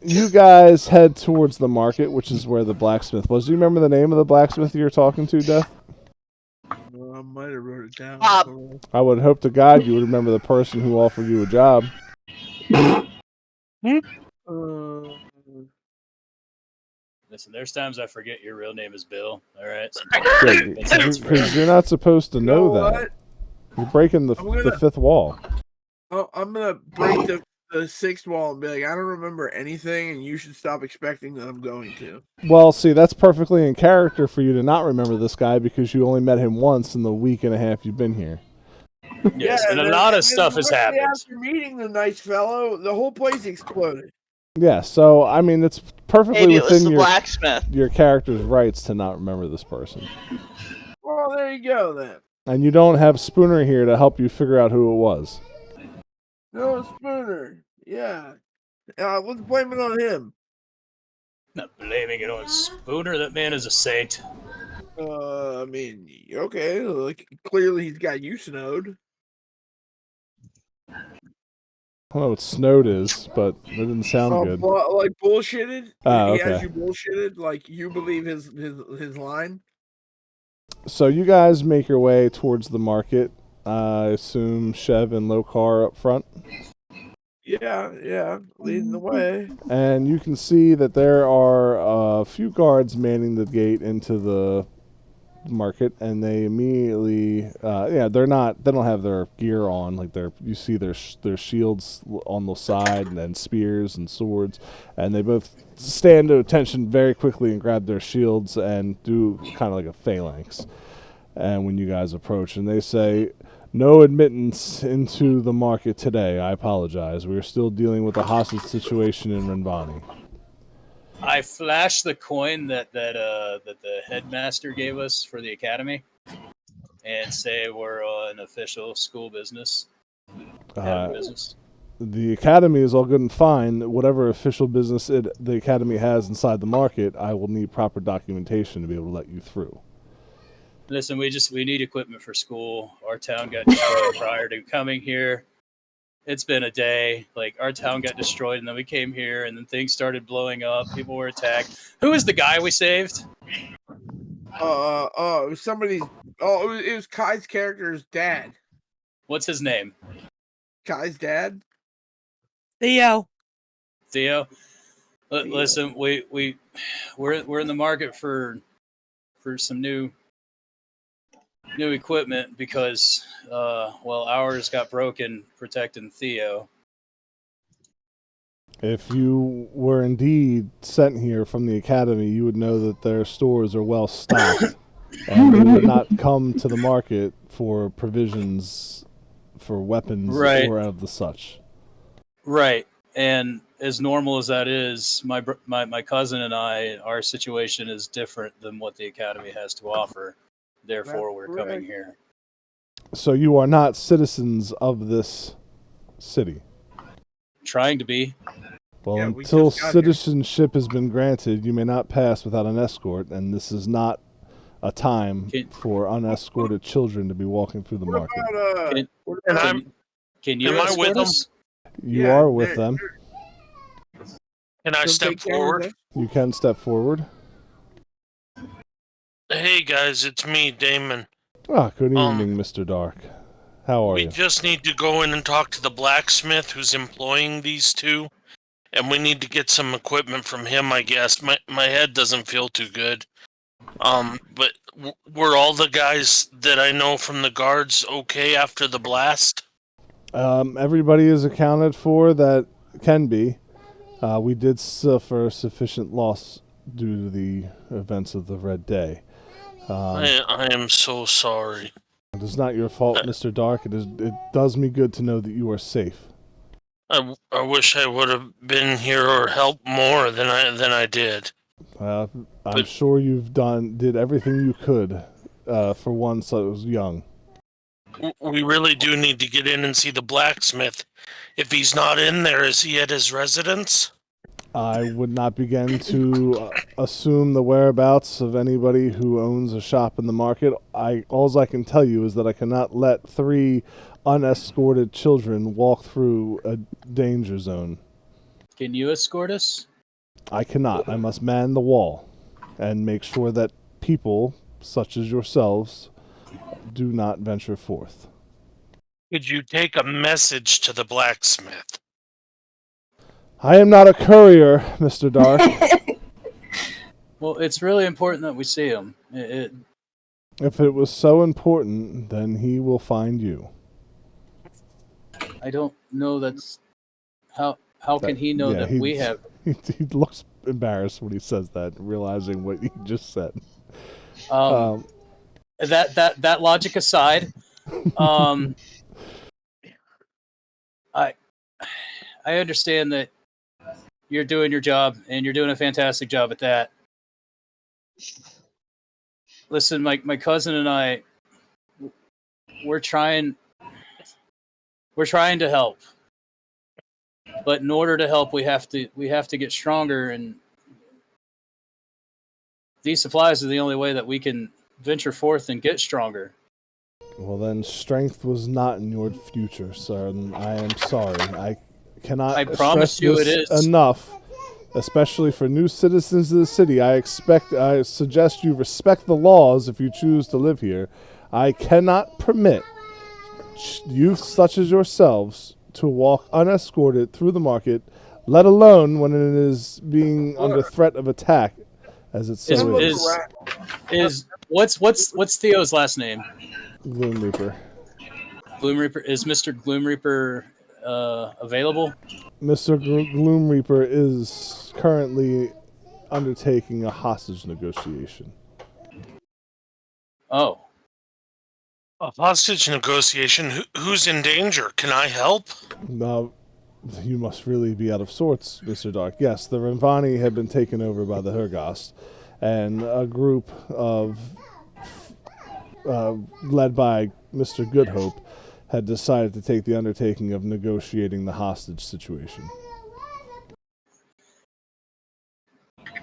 you guys head towards the market, which is where the blacksmith was. Do you remember the name of the blacksmith you were talking to, Death? I might have wrote it down. I would hope to God you would remember the person who offered you a job. Listen, there's times I forget your real name is Bill. All right. Because you're not supposed to know that. What? You're breaking the fifth wall. Oh, I'm gonna break the sixth wall and be like, I don't remember anything, and you should stop expecting that I'm going to. Well, see, that's perfectly in character for you to not remember this guy because you only met him once in the week and a half you've been here. Yes, and a lot of stuff has happened. After meeting the nice fellow, the whole place exploded. Yeah, so, I mean, it's perfectly Maybe it was within the blacksmith. your character's rights to not remember this person. Well, there you go, then. And you don't have Spooner here to help you figure out who it was. No, Spooner. Yeah. Let's blame it on him. Not blaming it on Spooner. That man is a saint. I mean, okay. Like, clearly he's got you snowed. I don't know what snowed is, but it didn't sound good. Like bullshitted? Oh, He has okay. you bullshitted? Like, you believe his line? So you guys make your way towards the market. I assume Chev and Lokar up front. Yeah, leading the way. And you can see that there are a few guards manning the gate into the market, and they immediately, they don't have their gear on, like you see their shields on the side, and then spears and swords, and they both stand to attention very quickly and grab their shields and do kind of like a phalanx. And when you guys approach, and they say, "No admittance into the market today. I apologize. We are still dealing with a hostage situation in Renvani." I flashed the coin that the headmaster gave us for the academy, and say we're an official school business. Business. The academy is all good and fine. Whatever official business the academy has inside the market, I will need proper documentation to be able to let you through. Listen, we need equipment for school. Our town got destroyed prior to coming here. It's been a day. Like, our town got destroyed, and then we came here, and then things started blowing up. People were attacked. Who is the guy we saved? It was somebody's. Oh, it was Kai's character's dad. What's his name? Kai's dad. Theo. Listen, we're in the market for some new equipment because ours got broken protecting Theo. If you were indeed sent here from the academy, you would know that their stores are well stocked, and they would not come to the market for provisions for weapons or of the such. Right, and as normal as that is, my cousin and I, our situation is different than what the academy has to offer. Therefore, we're coming here. So you are not citizens of this city? Trying to be. Well, until citizenship has been granted, you may not pass without an escort, and this is not a time for unescorted children to be walking through the market. Can you escort us? You are with them. Can I step forward? You can step forward. Hey guys, it's me, Damon. Good evening, Mr. Dark. How are you? We just need to go in and talk to the blacksmith who's employing these two, and we need to get some equipment from him, I guess. My head doesn't feel too good. But were all the guys that I know from the guards okay after the blast? Everybody is accounted for that can be. We did suffer sufficient loss due to the events of the Red Day. I am so sorry. It is not your fault, Mr. Dark. It does me good to know that you are safe. I wish I would have been here or helped more than I did. I'm sure you've did everything you could for one so young. We really do need to get in and see the blacksmith. If he's not in there, is he at his residence? I would not begin to assume the whereabouts of anybody who owns a shop in the market. All I can tell you is that I cannot let 3 unescorted children walk through a danger zone. Can you escort us? I cannot. I must man the wall and make sure that people, such as yourselves, do not venture forth. Could you take a message to the blacksmith? I am not a courier, Mr. Dark. Well, it's really important that we see him. If it was so important, then he will find you. I don't know that's... How can he know that we have... He looks embarrassed when he says that, realizing what he just said. That logic aside, I understand that you're doing your job, and you're doing a fantastic job at that. Listen, my cousin and I, we're trying to help, but in order to help, we have to get stronger, and these supplies are the only way that we can venture forth and get stronger. Well, then, strength was not in your future, sir, and I am sorry. I cannot promise you it is enough, especially for new citizens of the city. I suggest you respect the laws if you choose to live here. I cannot permit youth such as yourselves to walk unescorted through the market, let alone when it is being under threat of attack, as it so is. What's Theo's last name? Gloom Reaper. Gloom Reaper. Is Mr. Gloom Reaper available? Mr. Gloom Reaper is currently undertaking a hostage negotiation. Oh. A hostage negotiation? Who's in danger? Can I help? Now, you must really be out of sorts, Mr. Dark. Yes, the Rimvani had been taken over by the Hergast, and a group of, led by Mr. Goodhope, had decided to take the undertaking of negotiating the hostage situation.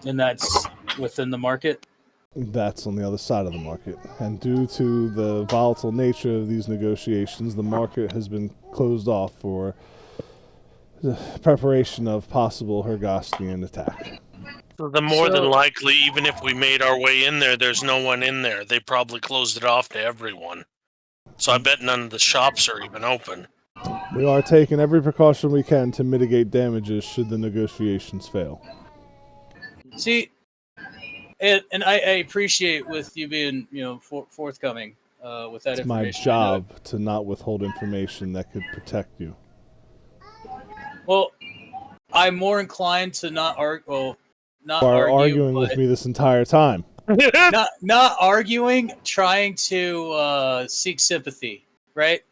And that's within the market? That's on the other side of the market. And due to the volatile nature of these negotiations, the market has been closed off for the preparation of possible Hergastian attack. So the more than likely, even if we made our way in there, there's no one in there. They probably closed it off to everyone. So I bet none of the shops are even open. We are taking every precaution we can to mitigate damages should the negotiations fail. See, and I appreciate with you being, forthcoming with that It's my information. job to not withhold information that could protect you. Well, I'm more inclined to not argue. Well, not You are argue, arguing with me this entire time. not arguing, trying to seek sympathy, right?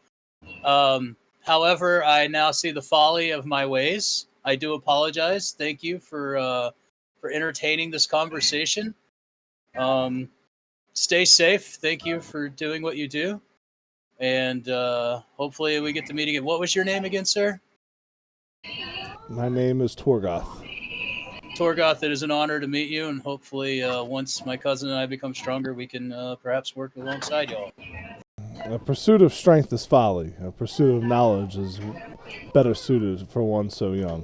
However, I now see the folly of my ways. I do apologize. Thank you for entertaining this conversation. Stay safe. Thank you for doing what you do, and hopefully we get to meet again. What was your name again, sir? My name is Torgoth. Torgoth, it is an honor to meet you, and hopefully once my cousin and I become stronger, we can perhaps work alongside y'all. A pursuit of strength is folly. A pursuit of knowledge is better suited for one so young.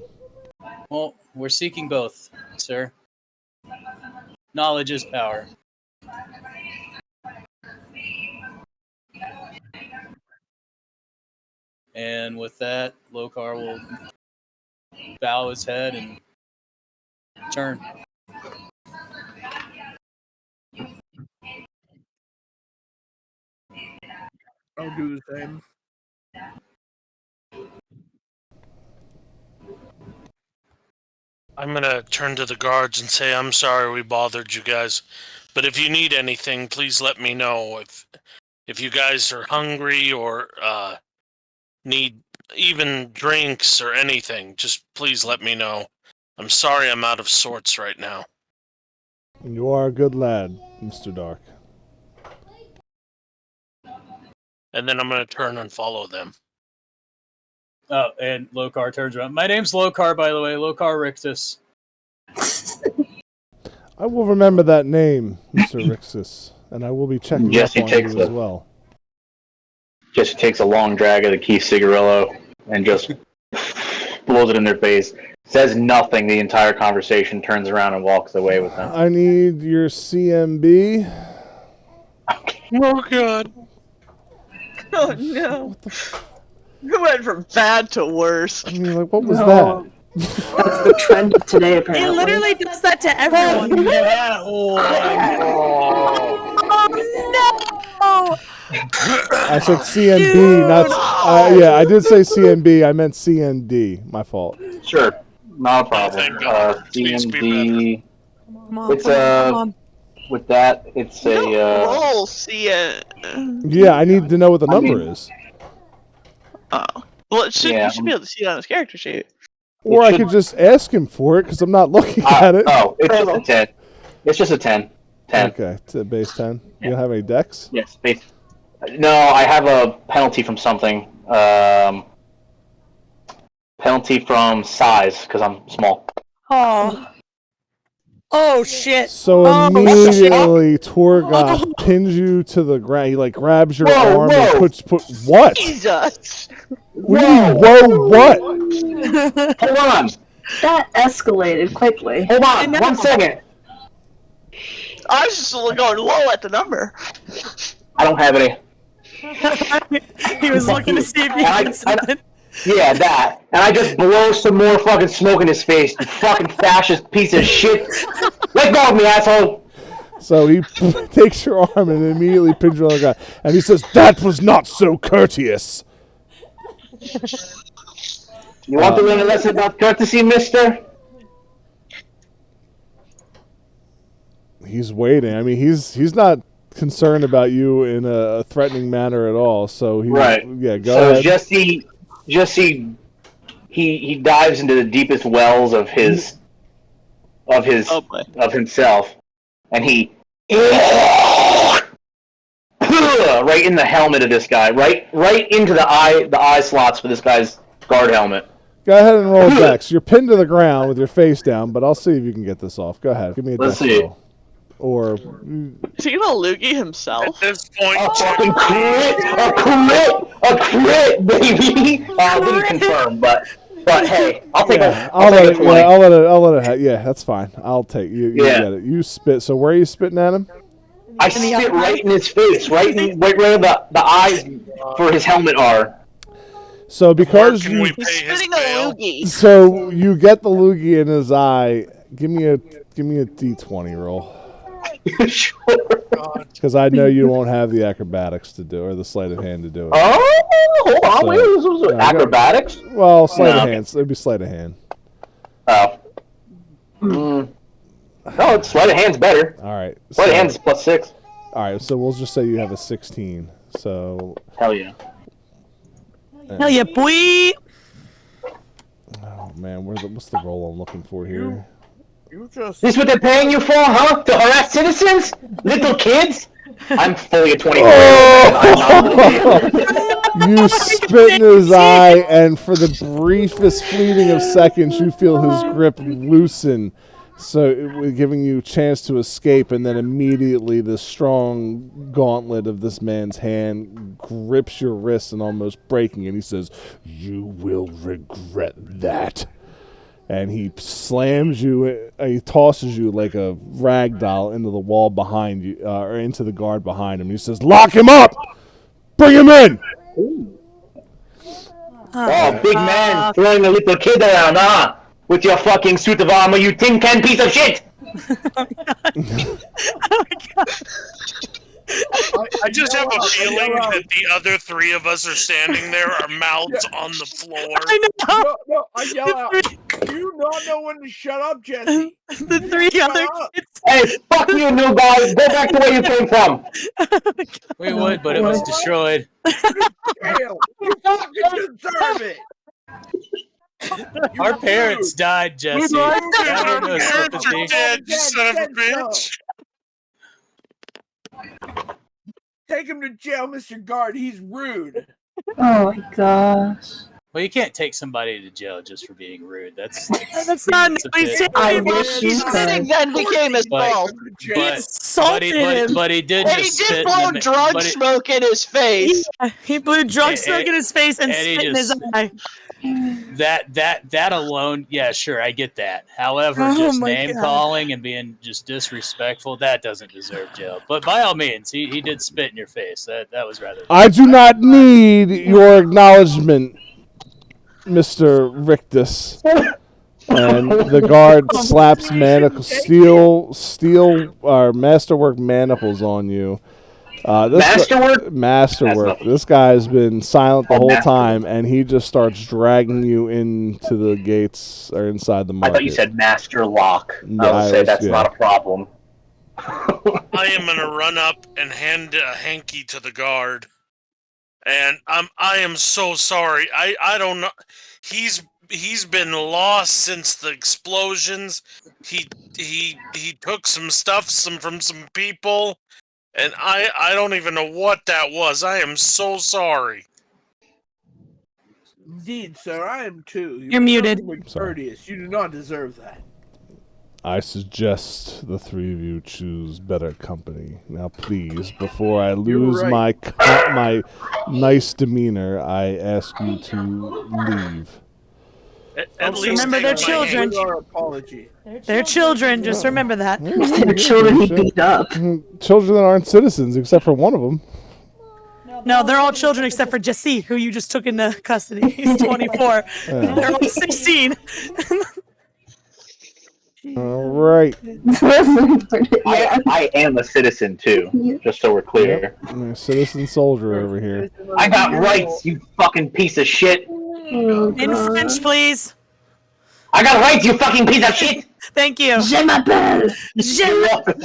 Well, we're seeking both, sir. Knowledge is power. And with that, Lokar will bow his head and turn. I'll do the same. I'm gonna turn to the guards and say, I'm sorry we bothered you guys. But if you need anything, please let me know. If you guys are hungry or need even drinks or anything, just please let me know. I'm sorry I'm out of sorts right now. You are a good lad, Mr. Dark. And then I'm going to turn and follow them. Oh, and Lokar turns around. My name's Lokar, by the way. Lokar Rictus. I will remember that name, Mr. Rixus, and I will be checking up on you as well. Jesse takes a long drag of the Keith Cigarillo and just blows it in their face. Says nothing the entire conversation, turns around and walks away with them. I need your CMB. Oh, God. Oh, no. It went from bad to worse. I mean, like, what was that? That's the trend of today, apparently. It literally does that to everyone. Yeah. Oh, I said CMB, not... yeah, I did say CMB. I meant CND. My fault. Sure. Not a problem. Thank God. CMD... come on, It's, come on. With that, it's Roll, see it. Yeah, I need to know what the number is. Oh. Well, you should Yeah. be able to see it on his character sheet. Or I could just ask him for it, because I'm not looking at it. Oh, it's just a 10. It's just a 10. 10. Okay, to base 10. You don't have any decks? Yes, base. No, I have a penalty from something. Penalty from size, because I'm small. Oh. Oh, shit. So Oh, immediately, Torgoth pins you to the ground. He like grabs your arm and puts what? Jesus! What do you mean, whoa, what? Hold on. That escalated quickly. Hold on. 1 second. I was just going low at the number. I don't have any. He was looking to see if he had something. Yeah, that. And I just blow some more fucking smoke in his face. You fucking fascist piece of shit. Let go of me, asshole. So he takes your arm and immediately pins you on the ground. And he says, "That was not so courteous." You want to learn a lesson about courtesy, mister? He's waiting. I mean, he's not concerned about you in a threatening manner at all. So he, yeah, go ahead. Jesse, he dives into the deepest wells of himself, and he right in the helmet of this guy, right into the eye slots for this guy's guard helmet. Go ahead and roll dex. You're pinned to the ground with your face down, but I'll see if you can get this off. Go ahead. Give me a dex roll. Or is he gonna loogie himself? At this point, a fucking crit, a crit, baby. Didn't confirm, but hey, I'll take a 20. I'll let it. Yeah, that's fine. I'll take you. You get it. You spit. So where are you spitting at him? I spit right in his face, right where the eyes for his helmet are. So because you so you get the loogie in his eye. Give me a d20 roll. Sure. Because I know you won't have the acrobatics to do, or the sleight of hand to do it. Oh, hold on, wait, this was acrobatics? Well, sleight of hand. It'd be sleight of hand. Oh. No, sleight of hand's better. All right. Sleight of hand's +6. All right, so we'll just say you have a 16. So. Hell yeah. Hell yeah, boy! Oh man, what's the role I'm looking for here? This what they're paying you for, huh? To harass citizens? Little kids? I'm fully a 24. You spit in his eye, and for the briefest fleeting of seconds, you feel his grip loosen, so giving you a chance to escape, and then immediately the strong gauntlet of this man's hand grips your wrist and almost breaking it. He says, "You will regret that." And he slams you, he tosses you like a rag doll into the wall behind you, or into the guard behind him. He says, "Lock him up! Bring him in!" Oh, big man throwing a little kid around, huh? With your fucking suit of armor, you tin can piece of shit! Oh my god. I just have a feeling that the other three of us are standing there, our mouths on the floor. I know. No, I yell out. You not know when to shut up, Jesse. The three other kids. Hey, fuck you, new guy. Go back to where you came from. We would, but it was destroyed. You fucking deserve it. Our parents died, Jesse. I don't know sympathy. Dead, you son of a bitch. Take him to jail, Mr. Guard. He's rude. Oh my gosh. Well, you can't take somebody to jail just for being rude. That's not a nice. bit- I wish you Spitting could. then became his fault. But he did And he just did spit blow in the, drug but it- smoke in his face. He blew drunk smoke in his face and and he spit in his just- eye. That alone, yeah, sure, I get that. However, Oh just my name God. calling and being just disrespectful, that doesn't deserve jail. But by all means, he did spit in your face. That was rather. I do not need your acknowledgement, Mr. Rictus. And the guard slaps masterwork manacles on you. Masterwork. This guy's been silent the whole time, and he just starts dragging you into the gates or inside the market. I thought you said master lock. Yeah, I would say that's not a problem. I am gonna run up and hand a hanky to the guard, and I am so sorry. I don't know. He's been lost since the explosions. He took some stuff from some people. And I don't even know what that was. I am so sorry. Indeed, sir, I am too. You're muted. Courteous. You do not deserve that. I suggest the three of you choose better company. Now, please, before I lose my nice demeanor, I ask you to leave. At least remember their children. Our apology. They're children. Just remember that. Their children he beat up. Children that aren't citizens, except for one of them. No, they're all children except for Jesse, who you just took into custody. He's 24. They're all 16. All right. I am a citizen too, just so we're clear. Yep. I'm a citizen soldier over here. I got rights, you fucking piece of shit. In French, please. I got rights, you fucking piece of shit. Thank you. Je m'appelle. Je m'appelle.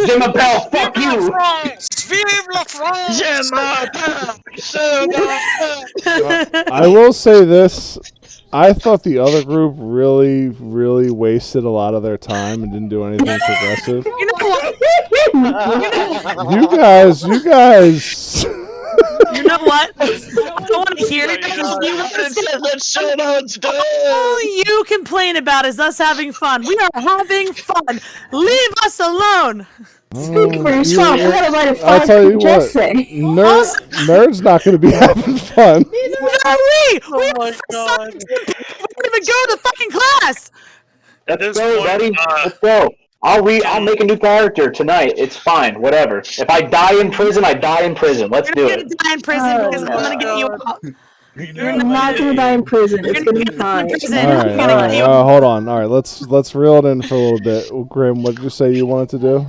Je m'appelle, fuck you. Vive la France! I will say this. I thought the other group really, really wasted a lot of their time and didn't do anything progressive. You know what? You guys. You know what? I don't want to hear it because all you complain about is us having fun. We are having fun. Leave us alone. Speak for yourself. We're gonna write a I'll tell you five-page what. essay. Nerd's not going to be having fun. Neither are we. We have assignments. We don't even go to fucking class. Let's go, buddy. Let's go. I'll make a new character tonight. It's fine. Whatever. If I die in prison, I die in prison. Let's do You're it. gonna die in prison because I'm gonna get you out. You're not gonna die in prison. It's gonna be fine. All right. Hold on. All right, let's reel it in for a little bit. Grim, what did you say you wanted to do?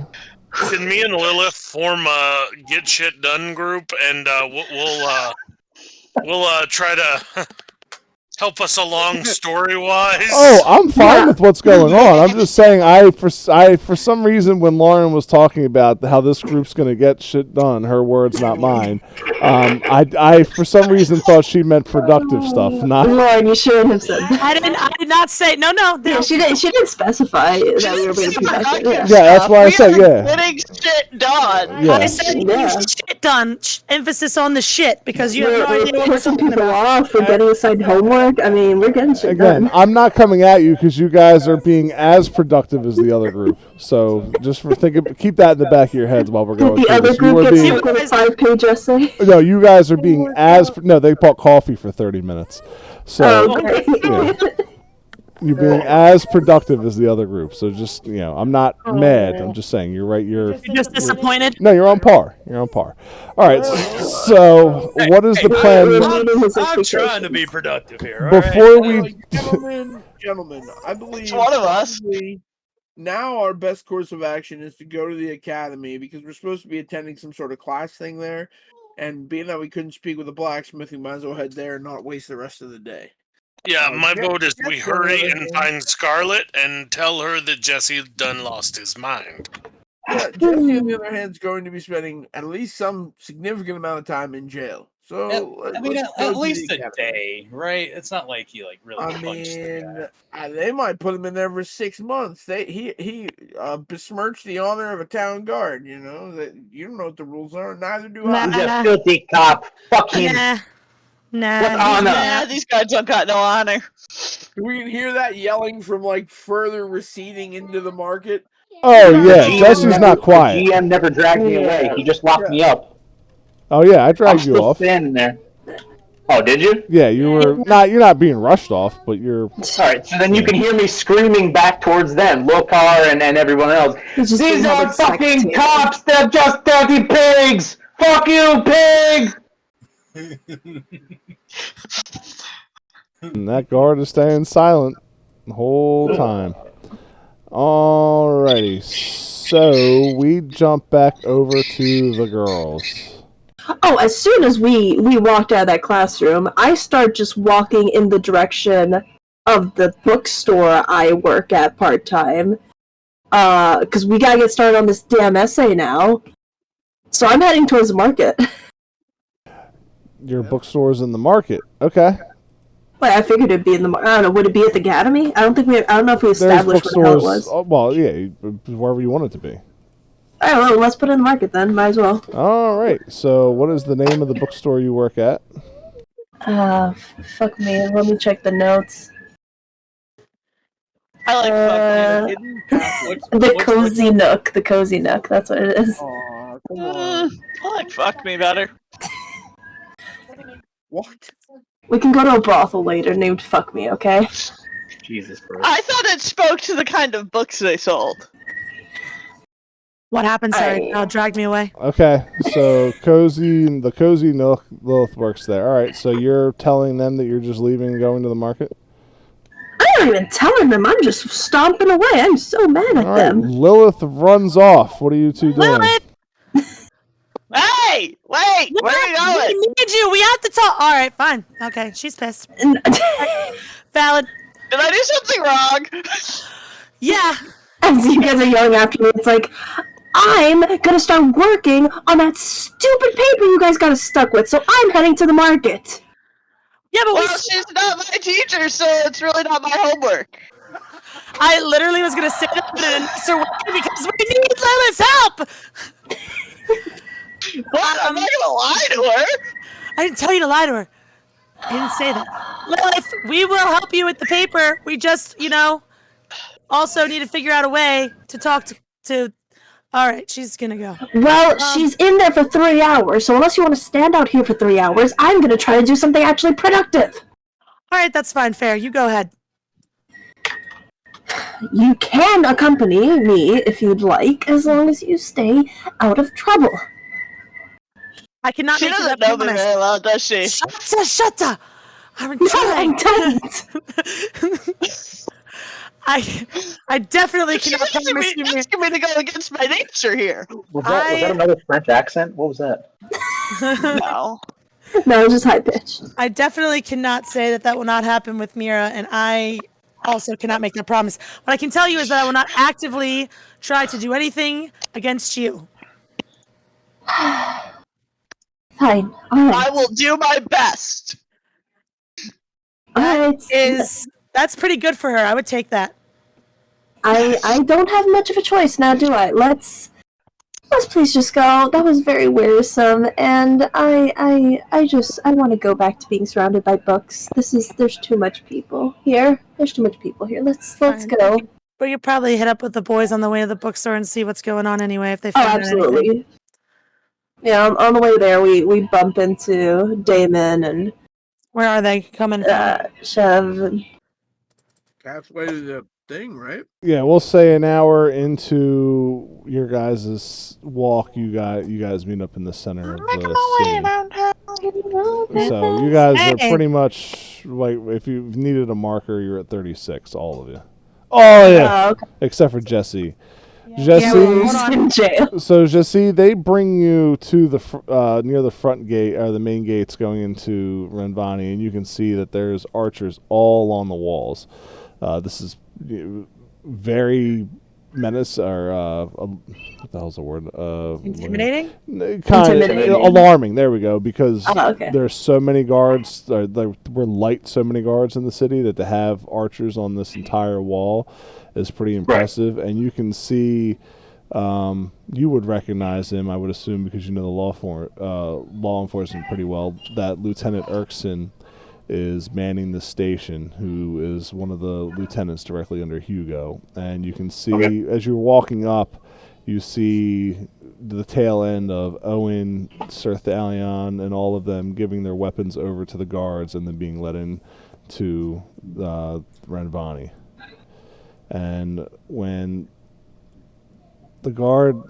Can me and Lilith form a get shit done group, and we'll try to help us along story wise? Oh, I'm fine with what's going on. I'm just saying, for some reason, when Lauren was talking about how this group's going to get shit done, her words, not mine. I for some reason thought she meant productive stuff. Not Lauren, you shouldn't have said that. I did not say no. Yeah, she didn't specify that we were being productive. Yeah. Yeah, that's why I said yeah. Getting shit done. Yeah. I said shit done. Emphasis on the shit because you have no idea what we're pissing talking people about. off for getting assigned homework. I mean, we're getting shit Again, done. I'm not coming at you because you guys are being as productive as the other group. So just keep that in the back of your heads while we're going Did the through other this. group get being, stuck with a 5-page essay? no, you guys are being no. They bought coffee for 30 minutes. So great. yeah. You're being as productive as the other group. So just, I'm not mad. I'm just saying you're right. You're just disappointed. No, you're on par. You're on par. All right. So what is the plan? I'm trying to be productive here. Before right? Gentlemen, I believe It's one of us. Now our best course of action is to go to the academy because we're supposed to be attending some sort of class thing there. And being that we couldn't speak with the blacksmith, we might as well head there and not waste the rest of the day. Yeah, my vote is we hurry and find Scarlet and tell her that Jesse done lost his mind. Yeah, Jesse, on the other hand, is going to be spending at least some significant amount of time in jail. So I mean, at least a day, right? It's not like he really. I mean, they might put him in there for 6 months. He besmirched the honor of a town guard. You know that you don't know what the rules are. Neither do I. He's a filthy cop. Fuck him. Nah, these guys don't got no honor. We can hear that yelling from like further receding into the market. Oh yeah, Jesse's not quiet. The GM never dragged me away. He just locked me up. Oh yeah, I dragged I'm you still off. standing there. Oh, did you? Yeah, you're not being rushed off, but you're. All right, so then you can hear me screaming back towards them, Lokar and everyone else. These are fucking cops! They're just dirty pigs! Fuck you, pig! And that guard is staying silent the whole time. Alrighty, so we jump back over to the girls. Oh, as soon as we walked out of that classroom, I start just walking in the direction of the bookstore I work at part-time. Because we gotta get started on this damn essay now. So I'm heading towards the market. Your bookstore's in the market. Okay. Wait, I figured it'd be in the market. I don't know, would it be at the academy? I don't know if we established what the hell it was. Well, yeah, wherever you want it to be. Alright, well, let's put it in the market then. Might as well. Alright, so what is the name of the bookstore you work at? Fuck me. Let me check the notes. I like The Cozy Nook. The Cozy Nook. That's what it is. Aw, come on. I like fuck me better. What? We can go to a brothel later named Fuck Me, okay? Jesus Christ. I thought it spoke to the kind of books they sold. What happened? Sorry, I- dragged me away. Okay, so the cozy Lilith works there. All right, so you're telling them that you're just leaving and going to the market. I'm not even telling them. I'm just stomping away. I'm so mad at All right, them. Lilith runs off. What are you two doing? Lilith! Hey, wait, where are you We going? need you. We have to talk. All right, fine. Okay, she's pissed. And- Valid. Did I do something wrong? Yeah. As you guys are yelling after me, it's like, I'm gonna start working on that stupid paper you guys got us stuck with, so I'm heading to the market. Yeah, but Well, she's not my teacher, so it's really not my homework. I literally was going to say that in a nicer way because we need Lilith's help. What? I'm not gonna lie to her. I didn't tell you to lie to her. I didn't say that. Lilith, we will help you with the paper. We just, also need to figure out a way to talk to all right, she's gonna go. Well, she's in there for 3 hours, so unless you want to stand out here for 3 hours, I'm gonna try to do something actually productive. All right, that's fine, fair. You go ahead. You can accompany me if you'd like, as long as you stay out of trouble. I cannot She make you doesn't that know me promise. very well, does she? Shut up! I'm No, I trying. don't. I definitely She's cannot asking promise you. asking me to go against my nature here. Was that another French accent? What was that? No. No, just high pitch. I definitely cannot say that will not happen with Mira, and I also cannot make that promise. What I can tell you is that I will not actively try to do anything against you. Fine. Alright. I will do my best. Alright. That's pretty good for her. I would take that. I don't have much of a choice now, do I? Let's please just go. That was very wearisome, and I want to go back to being surrounded by books. There's too much people here. There's too much people here. Let's Fine. go. But you'll probably hit up with the boys on the way to the bookstore and see what's going on anyway if they Oh, find out anything. absolutely. Yeah, on the way there, we bump into Damon and Where are they coming from? Chev. And Halfway to the thing, right? Yeah, we'll say an hour into your guys' walk, you guys meet up in the center of the city. So you guys are pretty much like, if you needed a marker, you're at 36, all of you. Oh yeah, okay. except for Jesse. Yeah, hold Who's on. in jail. So Jesse, they bring you to the near the front gate or the main gates going into Renvani, and you can see that there's archers all on the walls. This is very menace or what the hell's the word? Intimidating? Kind of alarming. There we go. Because okay. there's so many guards. We're light so many guards in the city that to have archers on this entire wall is pretty impressive. Right. And you can see. You would recognize him, I would assume, because you know the law enforcement pretty well. That Lieutenant Erkson is manning the station, who is one of the lieutenants directly under Hugo. And you can see, as you're walking up, you see the tail end of Owen, Sir Thalion, and all of them giving their weapons over to the guards and then being led in to Renvani. And when the guard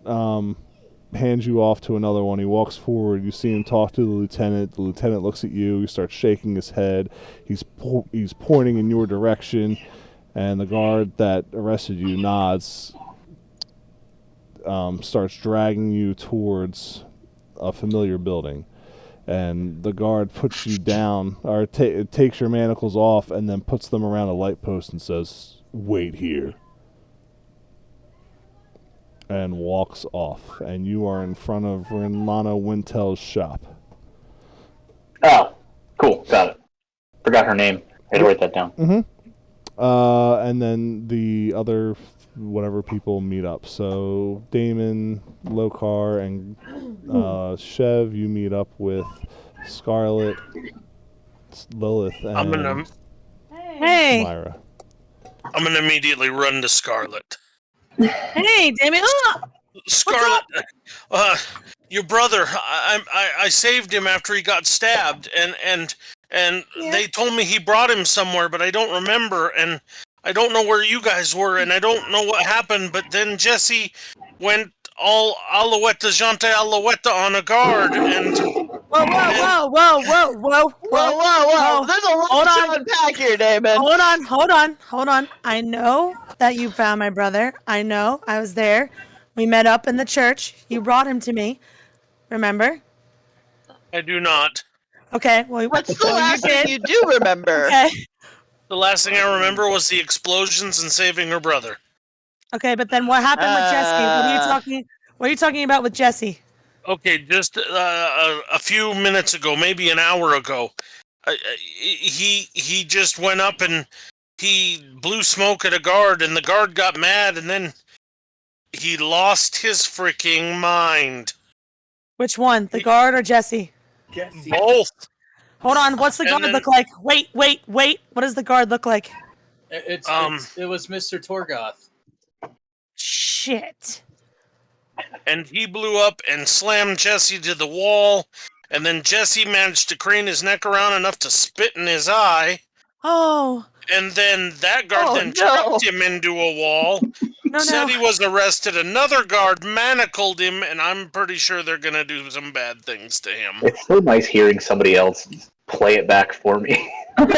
hands you off to another one, he walks forward. You see him talk to the lieutenant. The lieutenant looks at you. He starts shaking his head. He's pointing in your direction, and the guard that arrested you nods. Starts dragging you towards a familiar building, and the guard puts you down, or takes your manacles off, and then puts them around a light post and says, "Wait here." And walks off, and you are in front of Renlana Wintel's shop. Oh, cool. Got it. Forgot her name. I had to write that down. Mm-hmm. And then the other whatever people meet up. So Damon, Lokar, and Chev, you meet up with Scarlet, Lilith, and Myra. I'm gonna immediately run to Scarlet. Hey, damn it! Scarlet, your brother. I saved him after he got stabbed, and they told me he brought him somewhere, but I don't remember, and I don't know where you guys were, and I don't know what happened. But then Jesse went all Alouette Jante Alouette on a guard, and Whoa. There's a lot Hold to on. unpack here, Damon. Hold on. I know that you found my brother. I know. I was there. We met up in the church. You brought him to me. Remember? I do not. Okay. Well, What's the you last thing did. you do remember? Okay. The last thing I remember was the explosions and saving her brother. Okay, but then what happened with Jesse? What are you talking about with Jesse? Okay, just a few minutes ago, maybe an hour ago, he just went up and he blew smoke at a guard, and the guard got mad, and then he lost his freaking mind. Which one? The guard or Jesse? Jesse. Both. Hold on. What's the guard look like? Wait. What does the guard look like? It was Mr. Torgoth. Shit. And he blew up and slammed Jesse to the wall, and then Jesse managed to crane his neck around enough to spit in his eye. Oh. And then that guard trapped him into a wall. Said he was arrested. Another guard manacled him, and I'm pretty sure they're gonna do some bad things to him. It's so nice hearing somebody else play it back for me. I'm pretty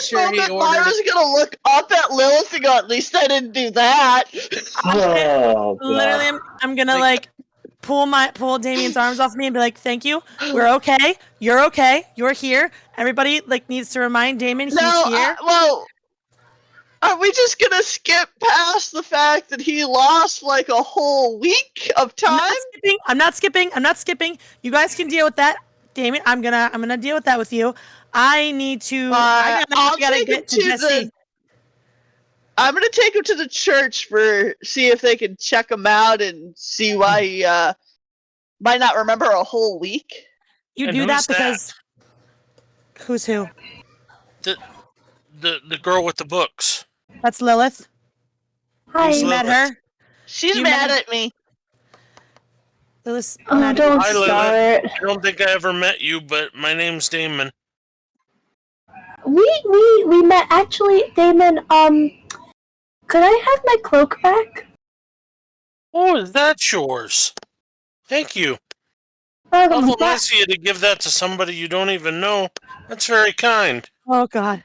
sure he ordered. Myra's gonna look up at Lilith and go, "At least I didn't do that." Oh, God. Literally, I'm gonna pull Damien's arms off me and be like, "Thank you. We're okay. You're okay. You're here. Everybody needs to remind Damien he's here." Are we just gonna skip past the fact that he lost like a whole week of time? I'm not skipping. You guys can deal with that. Damien, I'm gonna deal with that with you. I need to. I gotta get to Jesse. I'm gonna take him to the church see if they can check him out and see why he might not remember a whole week. You do that because who's who? The girl with the books. That's Lilith. Hi. You met her? She's mad at me. Lilith. Oh, don't Hi, Lilith. start. I don't think I ever met you, but my name's Damon. We met actually, Damon. Could I have my cloak back? Oh, that's yours. Thank you. Oh, Awful nice of you to give that to somebody you don't even know. That's very kind. Oh God.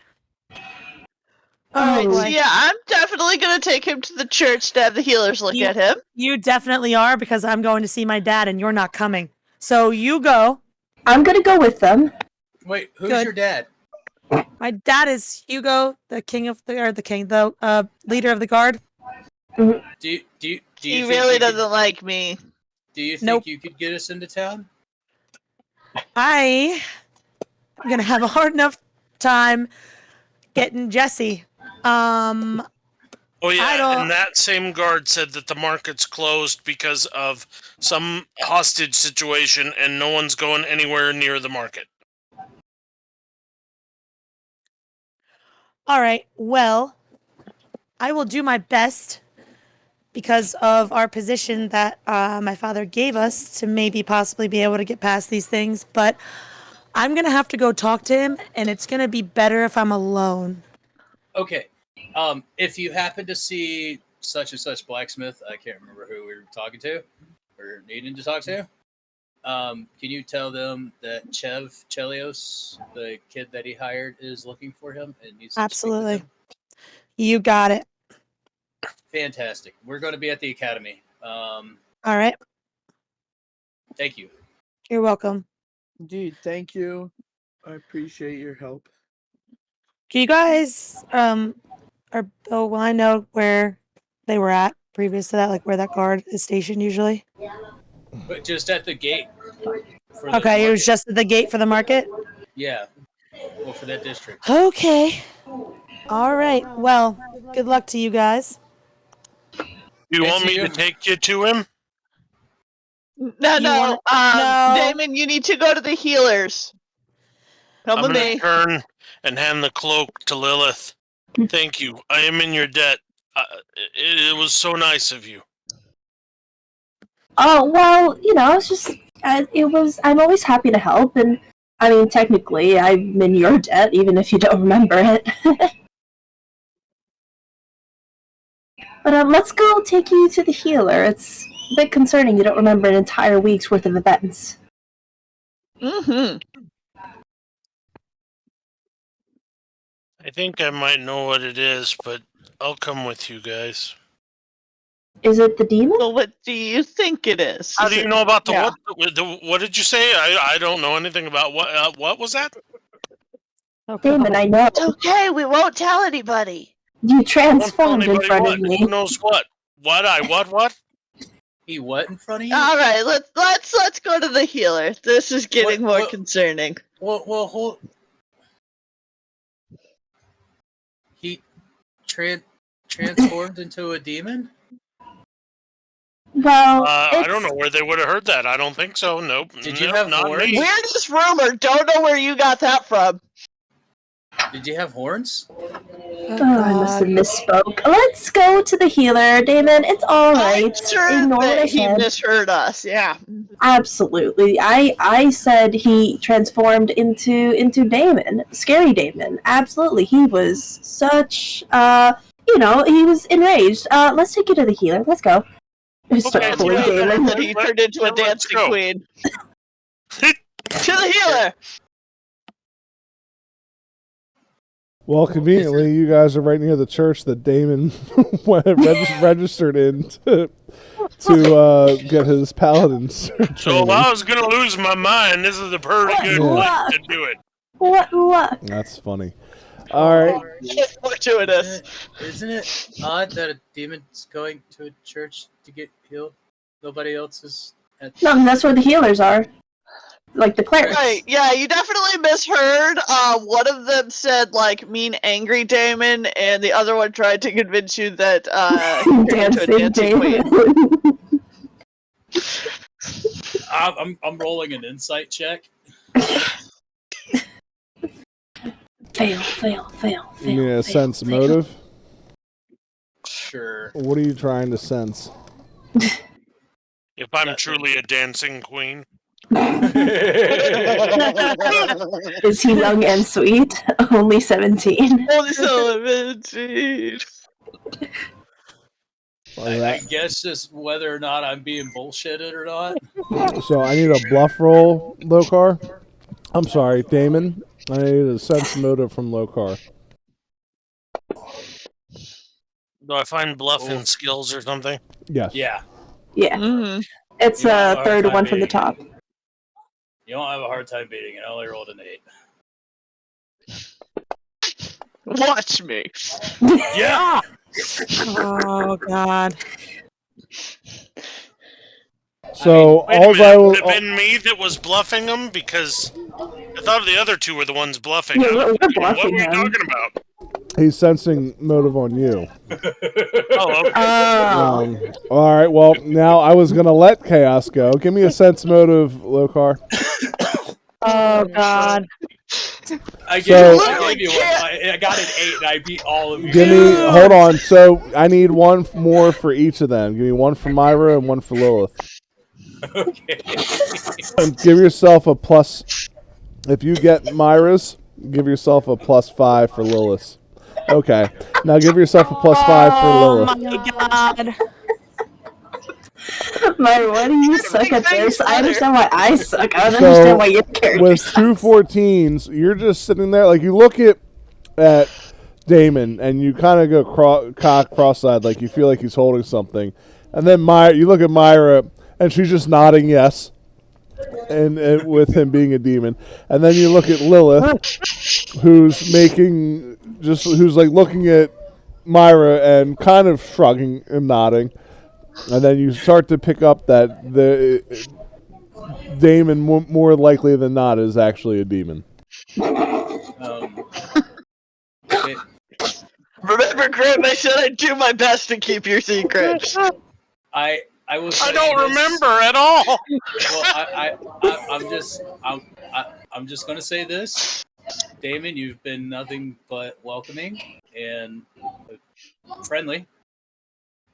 Alright, so yeah, I'm definitely gonna take him to the church to have the healers look at him. You definitely are, because I'm going to see my dad and you're not coming. So you go. I'm gonna go with them. Wait, who's your dad? My dad is Hugo, the leader of the guard. Do you he really doesn't like me. Do you think you could get us into town? I'm gonna have a hard enough time getting Jesse. Oh yeah, and that same guard said that the market's closed because of some hostage situation and no one's going anywhere near the market. All right, well, I will do my best because of our position that my father gave us to maybe possibly be able to get past these things, but I'm going to have to go talk to him, and it's going to be better if I'm alone. Okay. If you happen to see such and such blacksmith, I can't remember who we were talking to or needing to talk to, can you tell them that Chelios, the kid that he hired, is looking for him and needs to Absolutely. speak with him? You got it. Fantastic. We're going to be at the academy. All right. Thank you. You're welcome. Indeed, thank you. I appreciate your help. Do you guys will I know where they were at previous to that, like where that guard is stationed usually? But just at the gate. Okay, it was just at the gate for the market? Yeah. Well, for that district. Okay. All right. Well, good luck to you guys. You want me to take you to him? No. Damon, you need to go to the healers. Come with me. I'm gonna turn and hand the cloak to Lilith. Thank you. I am in your debt. It was so nice of you. Oh, well, it's just, I'm always happy to help, and, I mean, technically, I'm in your debt, even if you don't remember it. But let's go take you to the healer. It's a bit concerning you don't remember an entire week's worth of events. Mm-hmm. I think I might know what it is, but I'll come with you guys. Is it the demon? So what do you think it is? How do you know about the yeah. what? What did you say? I don't know anything about what. What was that? Oh, Demon, I know. It's okay, we won't tell anybody. You Won't tell transformed in anybody front what. of me. Who knows what? What? He what in front of you? All right, let's go to the healer. This is getting more What? concerning. Well, hold. He transformed into a demon? Well, I don't know where they would have heard that. I don't think so. Nope. Did you have not horns? me. Weirdest rumor. Don't know where you got that from. Did you have horns? I must have misspoke. Let's go to the healer, Damon. It's all right. I'm sure Ignore what I that he said. misheard us. Yeah. Absolutely. I said he transformed into Damon. Scary Damon. Absolutely. He was such he was enraged. Let's take you to the healer. Let's go. Start Okay, pulling yeah, Damon. That he turned into a Let's dancing go. queen. To the healer. Well, conveniently, you guys are right near the church that Damon registered in to get his paladin So if training. I was gonna lose my mind, this is a pretty good What? way to do it. What luck? That's funny. All right. Fortuitous. Isn't it odd that a demon's going to a church to get healed? Nobody else is at. No, that's where the healers are. Like the clerics. Right, yeah, you definitely misheard. One of them said, like, mean angry Damon, and the other one tried to convince you that, he turned into a dancing queen. I'm rolling an insight check. Fail. You mean a sense motive? Sure. What are you trying to sense? If I'm truly a dancing queen. Is he young and sweet? Only 17. Only 17. I guess just whether or not I'm being bullshitted or not. So I need a bluff roll, Lokar. I'm sorry, Damon. I need a sense motive from Lokar. Do I find bluffing skills or something? Yes. Yeah. Yeah. Mm-hmm. It's You don't have a third hard one time from the beating top. You don't have a hard time beating it. I only rolled an 8. Watch me. Yeah. Oh God. So Wait a all minute, I it will. would have been me that was bluffing them because I thought the other two were the ones bluffing Yeah, them. we're What bluffing were you him. talking about? He's sensing motive on you. Oh, okay. All right. Well, now I was gonna let chaos go. Give me a sense motive, Lokar. Oh God. I So- gave you one. I got an 8 and I beat all of you. Give me. Hold on. So I need one more for each of them. Give me one for Myra and one for Lilith. Okay. And give yourself a plus. If you get Myra's, give yourself a +5 for Lilith. Okay. Now give yourself a +5 for Lilith. Oh my God. Myra, why do you suck at this? I understand why I suck. I don't So, understand why your character With sucks. two 14s, you're just sitting there. Like, you look at Damon, and you kind of go cross-eyed, like you feel like he's holding something. And then you look at Myra, and she's just nodding yes. And with him being a demon. And then you look at Lilith, who's like looking at Myra and kind of shrugging and nodding. And then you start to pick up that the Damon, more likely than not, is actually a demon. Remember, Grim, I said I'd do my best to keep your secret. I was. I don't remember at all. Well, I'm just gonna say this, Damon. You've been nothing but welcoming and friendly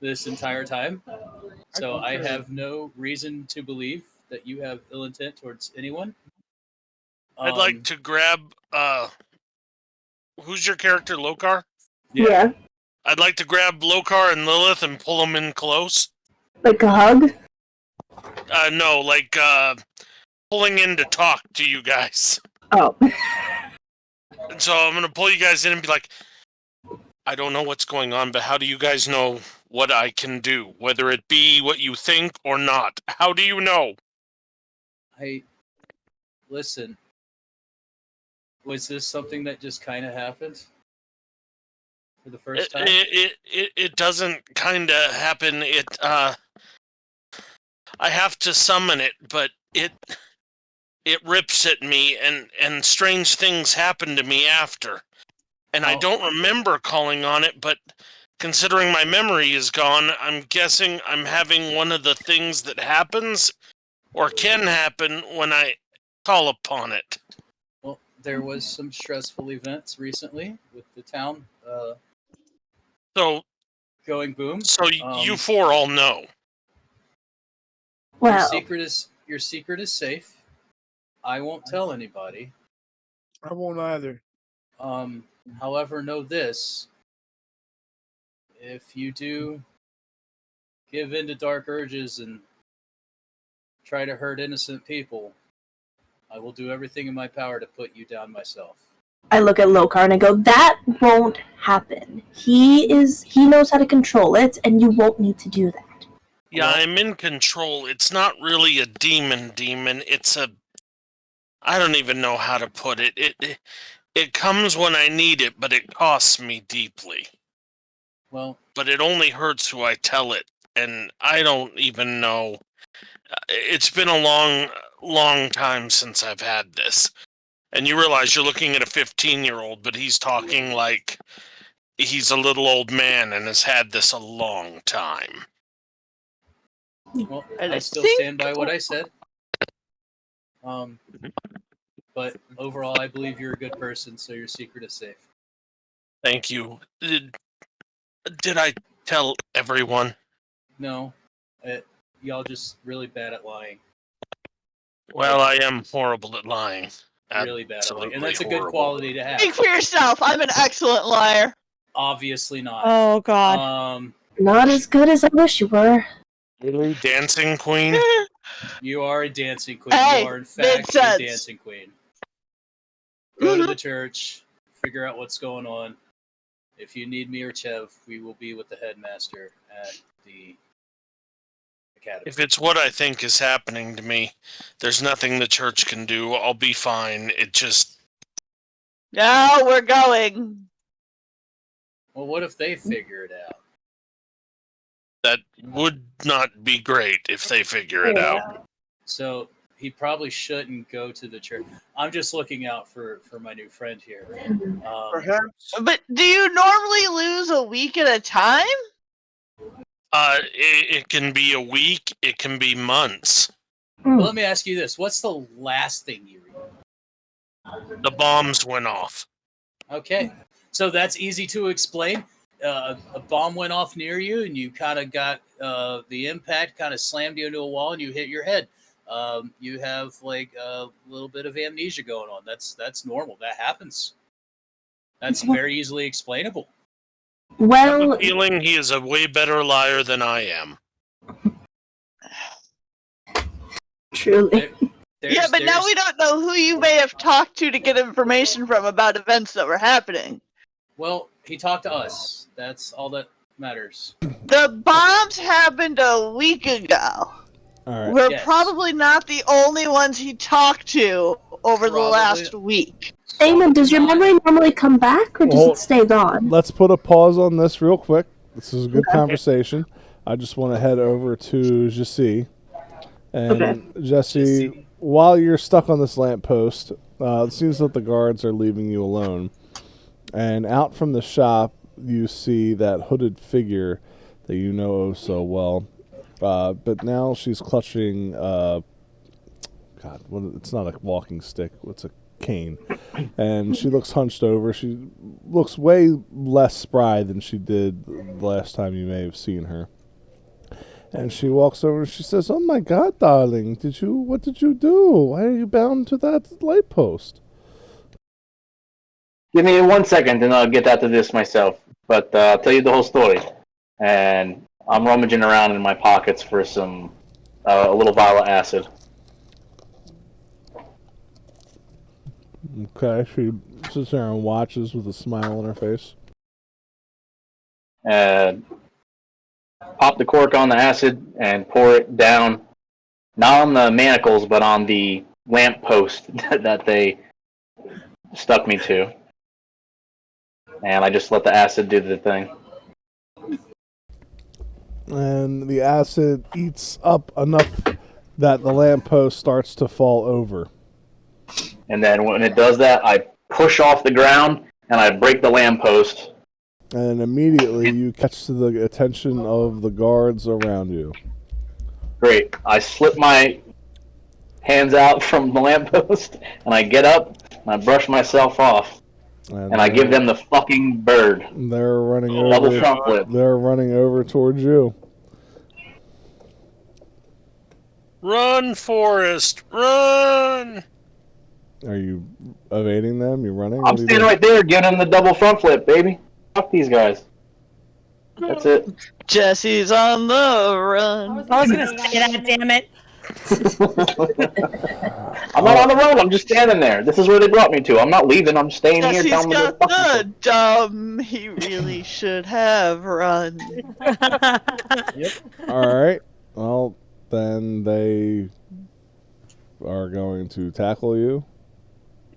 this entire time. So I have no reason to believe that you have ill intent towards anyone. I'd like to grab. Who's your character, Lokar? Yeah. I'd like to grab Lokar and Lilith and pull them in close. Like a hug? No, like pulling in to talk to you guys. Oh. And so I'm gonna pull you guys in and be like, I don't know what's going on, but how do you guys know what I can do? Whether it be what you think or not. How do you know? Listen. Was this something that just kind of happened? For the first time? It doesn't kind of happen. I have to summon it, but it rips at me, and strange things happen to me after. And I don't remember calling on it, but considering my memory is gone, I'm guessing I'm having one of the things that happens or can happen when I call upon it. Well, there was some stressful events recently with the town So going boom. So you four all know. Well, your secret is safe. I won't tell anybody. I won't either. However, know this: if you do give in to dark urges and try to hurt innocent people, I will do everything in my power to put you down myself. I look at Lokar and I go, that won't happen. He knows how to control it, and you won't need to do that. Yeah, I'm in control. It's not really a demon. It's I don't even know how to put it. It comes when I need it, but it costs me deeply. Well, but it only hurts who I tell it, and I don't even know. It's been a long time since I've had this. And you realize you're looking at a 15-year-old, but he's talking like he's a little old man and has had this a long time. Well, I still stand by what I said. But overall, I believe you're a good person, so your secret is safe. Thank you. Did I tell everyone? No. Y'all just really bad at lying. Well, I am horrible at lying. Really bad at lying. And that's a good quality to have. Speak for yourself. I'm an excellent liar. Obviously not. Oh, God. Not as good as I wish you were. Dancing queen? You are a dancing queen. Hey, you are, in fact, a dancing queen. Go to the church. Figure out what's going on. If you need me or Chev, we will be with the headmaster at the academy. If it's what I think is happening to me, there's nothing the church can do. I'll be fine. It just... No, we're going. Well, what if they figure it out? That would not be great if they figure it out. So he probably shouldn't go to the church. I'm just looking out for my new friend here. Perhaps. But do you normally lose a week at a time? It can be a week. It can be months. Well, let me ask you this. What's the last thing you remember? The bombs went off. Okay. So that's easy to explain. A bomb went off near you, and you kind of got the impact kind of slammed you into a wall, and you hit your head. You have like a little bit of amnesia going on. That's normal. That happens. That's very easily explainable. Well, I have a feeling he is a way better liar than I am. Truly. Yeah, but now we don't know who you may have talked to get information from about events that were happening. Well, he talked to us. That's all that matters. The bombs happened a week ago. All right. We're probably not the only ones he talked to over the last week. Eamon, does your memory normally come back, or does it stay gone? Let's put a pause on this real quick. This is a good conversation. I just want to head over to Jesse. And Jesse, while you're stuck on this lamppost, it seems that the guards are leaving you alone. And out from the shop, you see that hooded figure that you know oh so well. But now she's clutching, it's not a walking stick, it's a cane. And she looks hunched over. She looks way less spry than she did the last time you may have seen her. And she walks over and she says, "Oh my God, darling, what did you do? Why are you bound to that light post?" Give me 1 second and I'll get out to this myself. But I'll tell you the whole story. And I'm rummaging around in my pockets for some a little vial of acid. Okay, she sits there and watches with a smile on her face. And pop the cork on the acid and pour it down, not on the manacles, but on the lamp post that they stuck me to. And I just let the acid do the thing. And the acid eats up enough that the lamppost starts to fall over. And then when it does that, I push off the ground and I break the lamppost. And immediately you catch the attention of the guards around you. Great. I slip my hands out from the lamppost and I get up and I brush myself off. And I give them the fucking bird. They're running Double over. front flip. They're running over towards you. Run, Forrest, run! Are you evading them? You running? I'm standing right there giving them the double front flip, baby. Fuck these guys. That's it. Jesse's on the run. I was gonna say that, damn it. I'm not on the road. I'm just standing there. This is where they brought me to. I'm not leaving. I'm staying here. Jesse's Telling them got to fucking the dumb. He really should have run. All right. Well, then they are going to tackle you.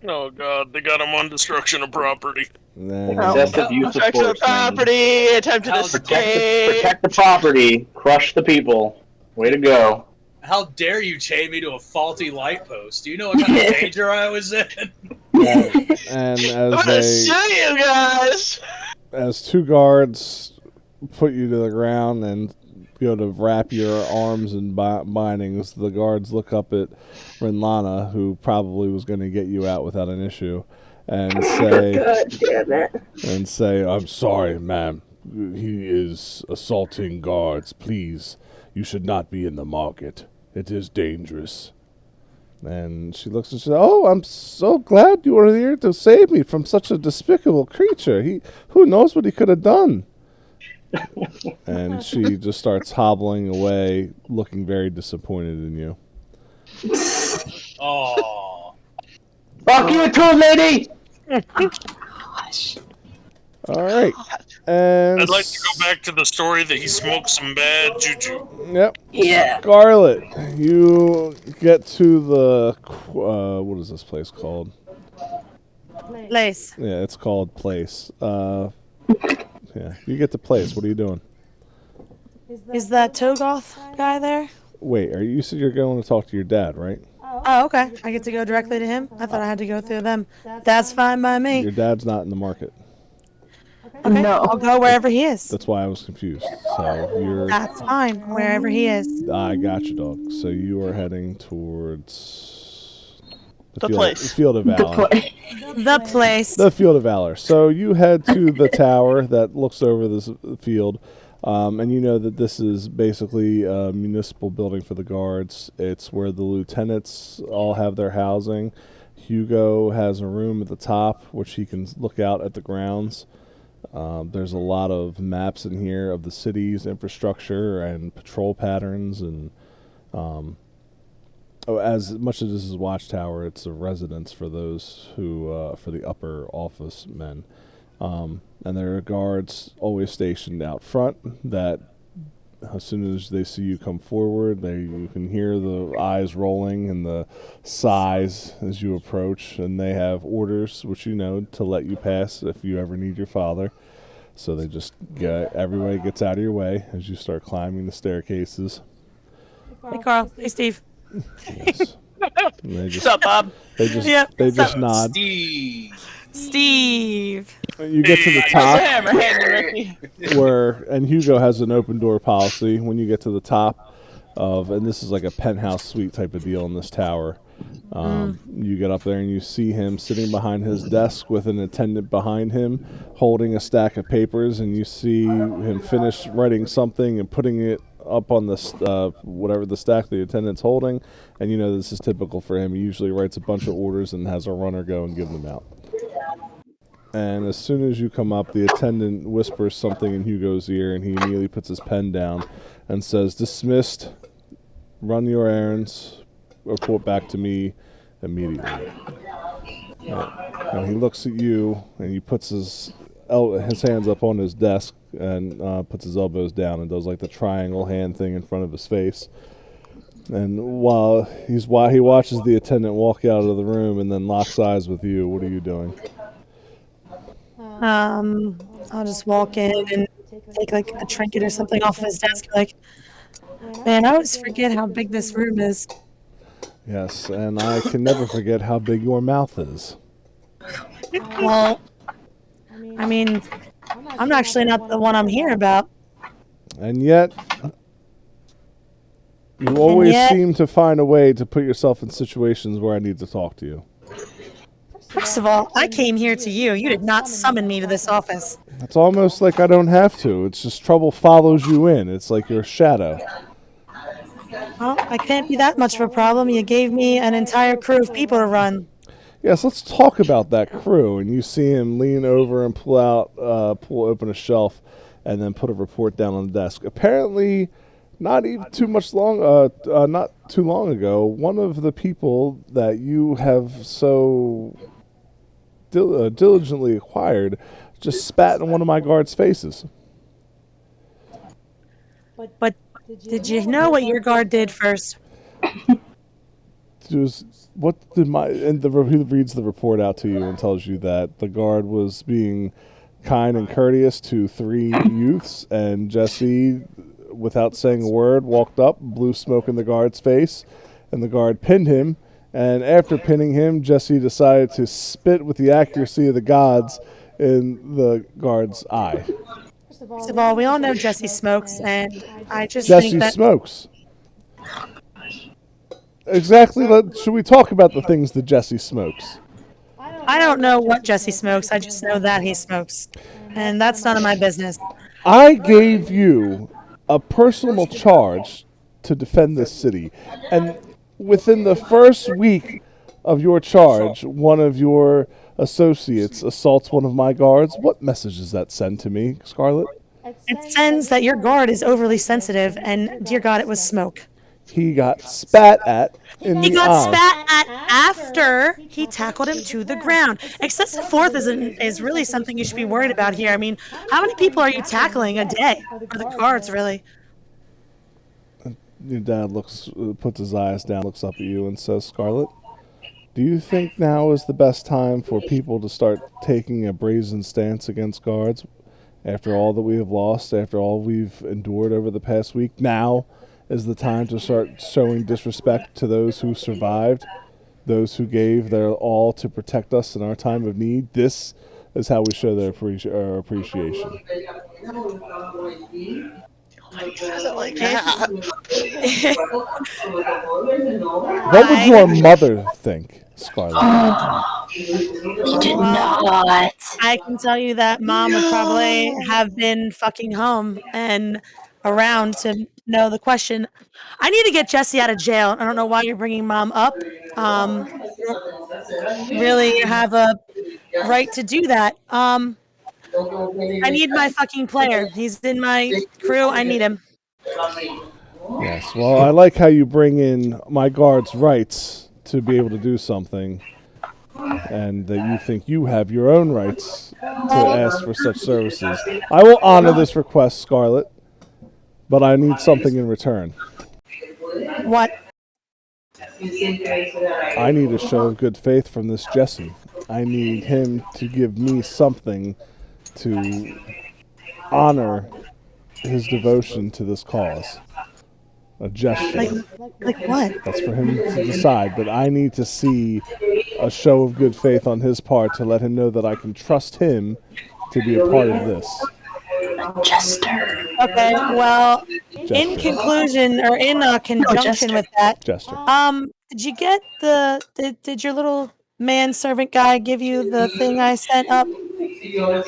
Oh God, they got him on destruction of property. And then excessive use of Destruction of force. man. property, attempted How escape. Protect the property. Crush the people. Way to go. How dare you chain me to a faulty light post? Do you know what kind of danger I was in? and I'm gonna shoot you guys. as two guards put you to the ground and go to wrap your arms in bindings, the guards look up at Rinlana, who probably was going to get you out without an issue, and say, God damn it. "I'm sorry, ma'am. He is assaulting guards. Please, you should not be in the market. It is dangerous." And she looks and she says, "Oh, I'm so glad you were here to save me from such a despicable creature. Who knows what he could have done?" And she just starts hobbling away, looking very disappointed in you. Oh. Fuck you too, lady! All right. And I'd like to go back to the story that he smoked some bad juju. Yep. Yeah. Scarlet, you get to the what is this place called? Lace. Yeah, it's called Place. Yeah, you get to Place. What are you doing? Is that Togoth guy there? Wait, you said you're going to talk to your dad, right? Oh, okay. I get to go directly to him? I thought I had to go through them. That's fine by me. Your dad's not in the market. Okay, No. I'll go wherever he is. That's why I was confused. So you're. That's fine, wherever he is. I got you, dog. So you are heading towards The place. Field of Valor. The place. The Field of Valor. So you head to the tower that looks over this field, and you know that this is basically a municipal building for the guards. It's where the lieutenants all have their housing. Hugo has a room at the top, which he can look out at the grounds. There's a lot of maps in here of the city's infrastructure and patrol patterns, and as much as this is Watchtower, it's a residence for those who, for the upper office men. And there are guards always stationed out front that as soon as they see you come forward, you can hear the eyes rolling and the sighs as you approach, and they have orders, which you know, to let you pass if you ever need your father. So they just everybody gets out of your way as you start climbing the staircases. Hey, Carl. Hey, Steve. Yes. They just, What's up, Bob? they just, Yep. they just nod. Steve. You get to the What's top. the hammer, Henry? And Hugo has an open door policy when you get to the top of, and this is like a penthouse suite type of deal in this tower. You get up there and you see him sitting behind his desk with an attendant behind him holding a stack of papers, and you see him finish writing something and putting it up on the whatever the stack the attendant's holding, and you know this is typical for him. He usually writes a bunch of orders and has a runner go and give them out. And as soon as you come up, the attendant whispers something in Hugo's ear, and he immediately puts his pen down and says, "Dismissed. Run your errands. Report back to me immediately." And he looks at you, and he puts his hands up on his desk and puts his elbows down and does like the triangle hand thing in front of his face. And while he watches the attendant walk out of the room and then locks eyes with you, what are you doing? I'll just walk in and take like a trinket or something off his desk. Like, man, I always forget how big this room is. Yes, and I can never forget how big your mouth is. Well, I mean, I'm actually not the one I'm here about. And yet, you always seem to find a way to put yourself in situations where I need to talk to you. First of all, I came here to you. You did not summon me to this office. It's almost like I don't have to. It's just trouble follows you in. It's like your shadow. Well, I can't be that much of a problem. You gave me an entire crew of people to run. Yes, let's talk about that crew. And you see him lean over and pull open a shelf, and then put a report down on the desk. Apparently, not too long ago, one of the people that you have so diligently acquired just spat in one of my guards' faces. But did you know what your guard did first? He reads the report out to you and tells you that the guard was being kind and courteous to 3 youths, and Jesse, without saying a word, walked up, blew smoke in the guard's face, and the guard pinned him. And after pinning him, Jesse decided to spit with the accuracy of the gods in the guard's eye. First of all, we all know Jesse smokes, and I just Jesse think that smokes. Exactly. Should we talk about the things that Jesse smokes? I don't know what Jesse smokes. I just know that he smokes, and that's none of my business. I gave you a personal charge to defend this city, and within the first week of your charge, one of your associates assaults one of my guards. What message does that send to me, Scarlet? It sends that your guard is overly sensitive, and dear God, it was smoke. He got spat at in He the got eye. spat at after he tackled him to the ground. Excessive force is really something you should be worried about here. I mean, how many people are you tackling a day? Or the guards, really? Your dad puts his eyes down, looks up at you, and says, "Scarlet, do you think now is the best time for people to start taking a brazen stance against guards? After all that we have lost, after all we've endured over the past week, now is the time to start showing disrespect to those who survived, those who gave their all to protect us in our time of need. This is how we show our appreciation." Like that. What would your mother think, Scarlet? We did not. I can tell you that Mom would probably have been fucking home and around to know the question. I need to get Jesse out of jail. I don't know why you're bringing Mom up. Really have a right to do that. I need my fucking player. He's in my crew. I need him. Yes, well, I like how you bring in my guard's rights to be able to do something, and that you think you have your own rights to ask for such services. I will honor this request, Scarlet, but I need something in return. What? I need a show of good faith from this Jesse. I need him to give me something to honor his devotion to this cause. A gesture. Like what? That's for him to decide, but I need to see a show of good faith on his part to let him know that I can trust him to be a part of this. Jester. Okay, well, in Gesture. conclusion, or in conjunction with that, Gesture. did you get did your little manservant guy give you the thing I sent up? I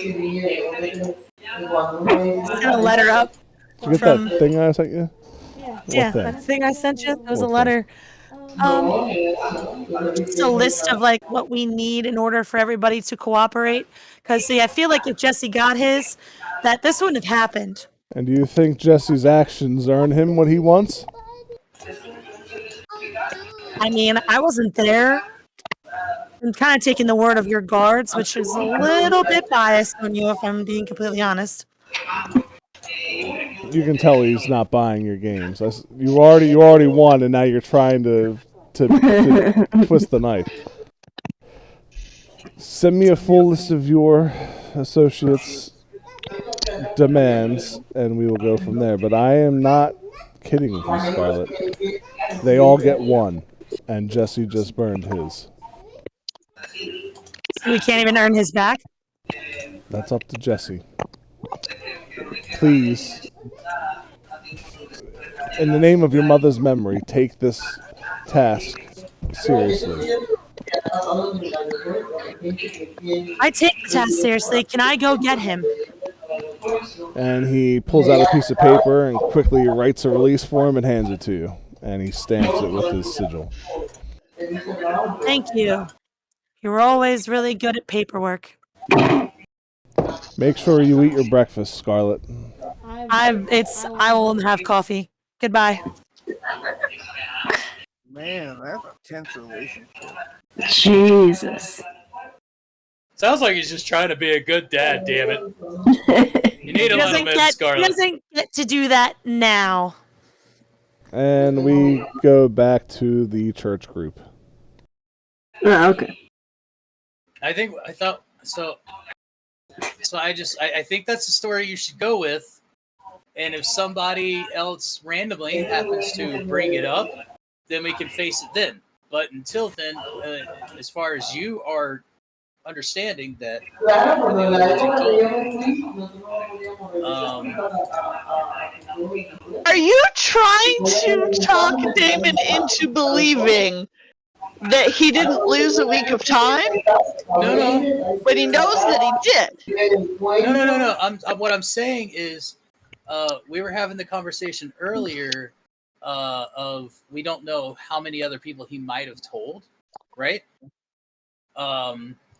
sent a letter up. Did you get that thing I sent you? Yeah, thing? that thing I sent you. It was a What letter. Just a list of like what we need in order for everybody to cooperate. Because see, I feel like if Jesse got his, that this wouldn't have happened. And do you think Jesse's actions earn him what he wants? I mean, I wasn't there. I'm kind of taking the word of your guards, which is a little bit biased on you, if I'm being completely honest. You can tell he's not buying your games. You already won, and now you're trying to twist the knife. Send me a full list of your associates' demands, and we will go from there. But I am not kidding with you, Scarlet. They all get one, and Jesse just burned his. So we can't even earn his back? That's up to Jesse. Please, in the name of your mother's memory, take this task seriously. I take the task seriously. Can I go get him? And he pulls out a piece of paper and quickly writes a release form and hands it to you. And he stamps it with his sigil. Thank you. You were always really good at paperwork. Make sure you eat your breakfast, Scarlet. I will have coffee. Goodbye. Man, that's a tense relationship. Jesus. Sounds like he's just trying to be a good dad, damn it. You need to let him in, He Scarlet. doesn't get to do that now. And we go back to the church group. Oh, okay. I think I think that's the story you should go with. And if somebody else randomly happens to bring it up, then we can face it then. But until then, as far as you are understanding that, Are you trying to talk Damon into believing that he didn't lose a week of time? No. But he knows that he did. No. What I'm saying is, we were having the conversation earlier of we don't know how many other people he might have told, right?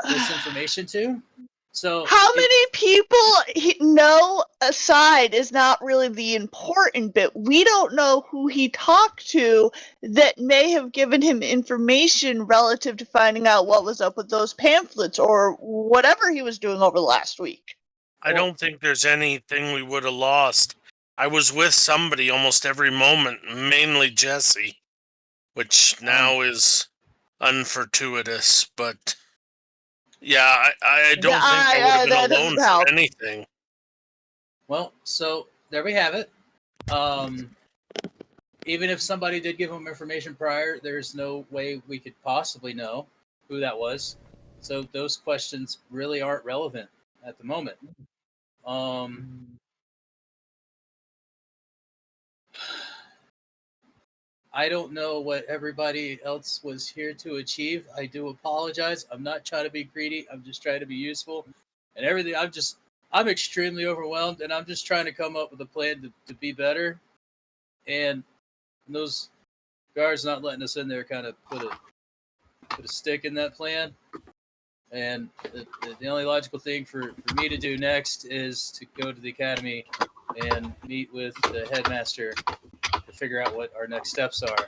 This information to. So how many people he know aside is not really the important bit. We don't know who he talked to that may have given him information relative to finding out what was up with those pamphlets or whatever he was doing over the last week. I don't think there's anything we would have lost. I was with somebody almost every moment, mainly Jesse, which now is unfortuitous, but yeah, I don't think I would have been alone for anything. Well, so there we have it. Even if somebody did give him information prior, there's no way we could possibly know who that was. So those questions really aren't relevant at the moment. I don't know what everybody else was here to achieve. I do apologize. I'm not trying to be greedy. I'm just trying to be useful. And everything, I'm extremely overwhelmed, and I'm just trying to come up with a plan to be better. And those guards not letting us in there kind of put a stick in that plan. And the only logical thing for me to do next is to go to the academy and meet with the headmaster to figure out what our next steps are.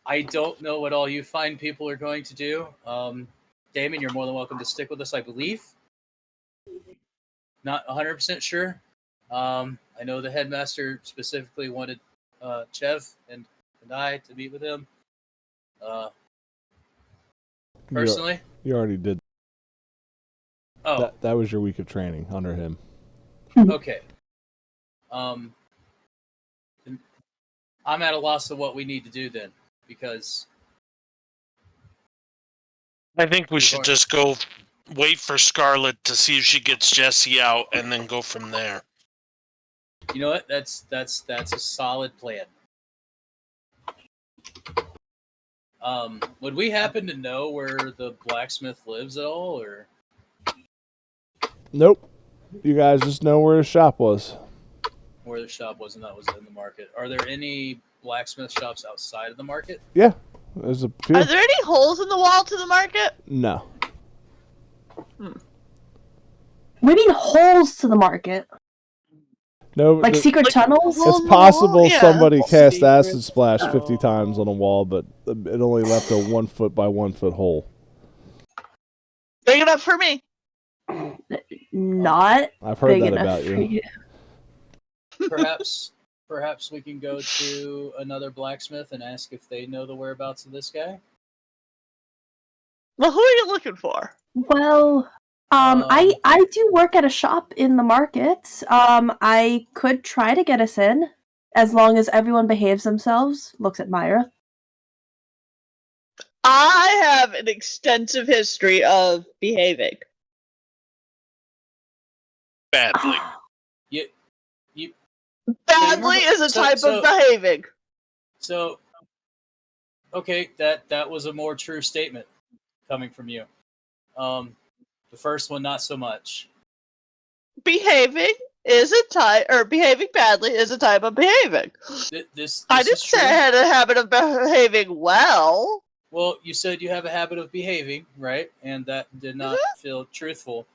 I don't know what all you fine people are going to do. Damon, you're more than welcome to stick with us, I believe. Not 100% sure. I know the headmaster specifically wanted Chev and I to meet with him. Personally? You already did. Oh. That was your week of training under him. Okay. I'm at a loss of what we need to do then, because I think we should just go wait for Scarlet to see if she gets Jesse out and then go from there. You know what? That's a solid plan. Would we happen to know where the blacksmith lives at all, or? Nope. You guys just know where his shop was. where the shop was, and that was in the market. Are there any blacksmith shops outside of the market? Yeah, there's a few. Are there any holes in the wall to the market? No. We need holes to the market, No, like secret tunnels. hole it's in the wall? possible Yeah. somebody cast Secret acid splash 50 tunnel. times on a wall, but it only left a 1 foot by 1 foot hole. Big enough for me. Not I've heard big that enough about for you. you. Perhaps we can go to another blacksmith and ask if they know the whereabouts of this guy. Well, who are you looking for? Well, I do work at a shop in the market. I could try to get us in, as long as everyone behaves themselves. Looks at Myra. I have an extensive history of behaving. Badly. You Badly remember- is a so- type so- of behaving. So, okay, that was a more true statement coming from you. The first one, not so much. Behaving is a type, or behaving badly is a type of behaving. This I is didn't say true. I had a habit of behaving well. Well, you said you have a habit of behaving, right? And that did not feel truthful.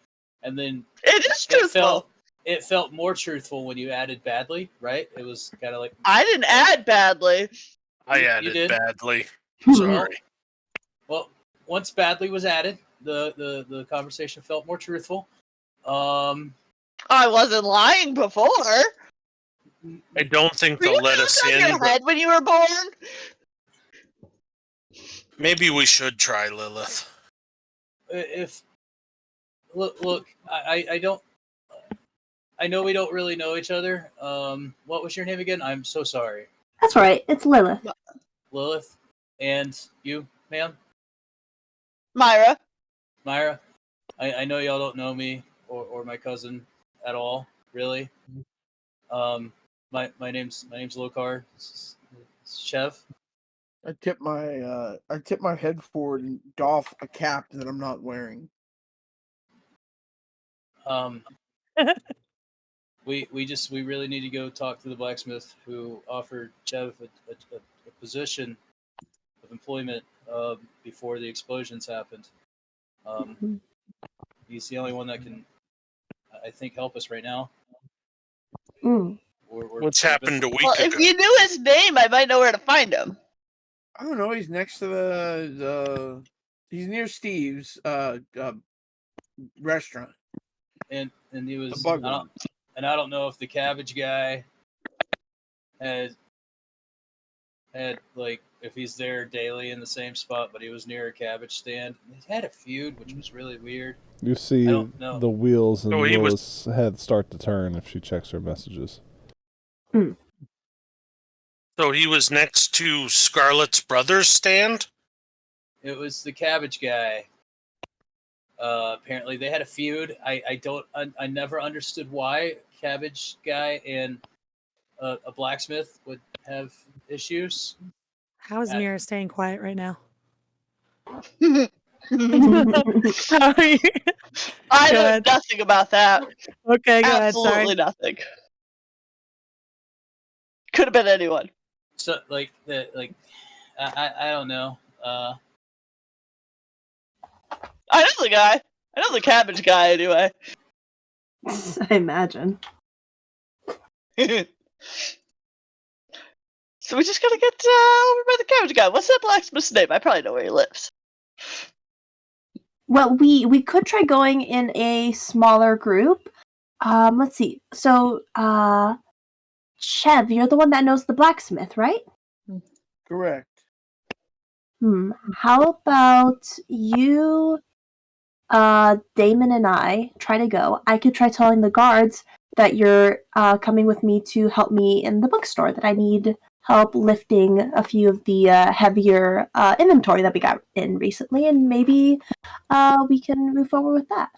And then It is truthful. it felt more truthful when you added badly, right? It was kind of like I didn't add badly. I You added did. badly. Hmm. Sorry. well, once badly was added, the conversation felt more truthful. I wasn't lying before. I don't think Were you they'll let us on in. your But head when you were born? maybe we should try Lilith. If look, I don't. I know we don't really know each other. What was your name again? I'm so sorry. That's right. It's Lilith. Lilith. And you, ma'am? Myra. Myra. I know y'all don't know me or my cousin at all, really. My name's Lokar. Chev. I tip my head forward and doff a cap that I'm not wearing. We really need to go talk to the blacksmith who offered Chev a position of employment before the explosions happened. He's the only one that can, I think, help us right now. Mm. What's happened a week Well, ago? if you knew his name, I might know where to find him. I don't know. He's next to the he's near Steve's restaurant. And he was The bug one. I don't know if the cabbage guy had like if he's there daily in the same spot, but he was near a cabbage stand. He had a feud, which was really weird. You see I don't know. the wheels in Oh, he was- Lilith's head start to turn if she checks her messages. So he was next to Scarlett's brother's stand? It was the cabbage guy. Apparently, they had a feud. I never understood why cabbage guy and a blacksmith would have issues. How is Mira staying quiet right now? I How are you? Go know ahead. nothing about that. Okay, go ahead. Sorry. Absolutely nothing. Could have been anyone. So I don't know. I know the guy. I know the cabbage guy anyway. I imagine. So we just gotta get over by the cabbage guy. What's that blacksmith's name? I probably know where he lives. Well, we could try going in a smaller group. Let's see. So, Chev, you're the one that knows the blacksmith, right? Correct. How about you, Damon and I try to go? I could try telling the guards that you're coming with me to help me in the bookstore, that I need help lifting a few of the heavier inventory that we got in recently, and maybe we can move forward with that.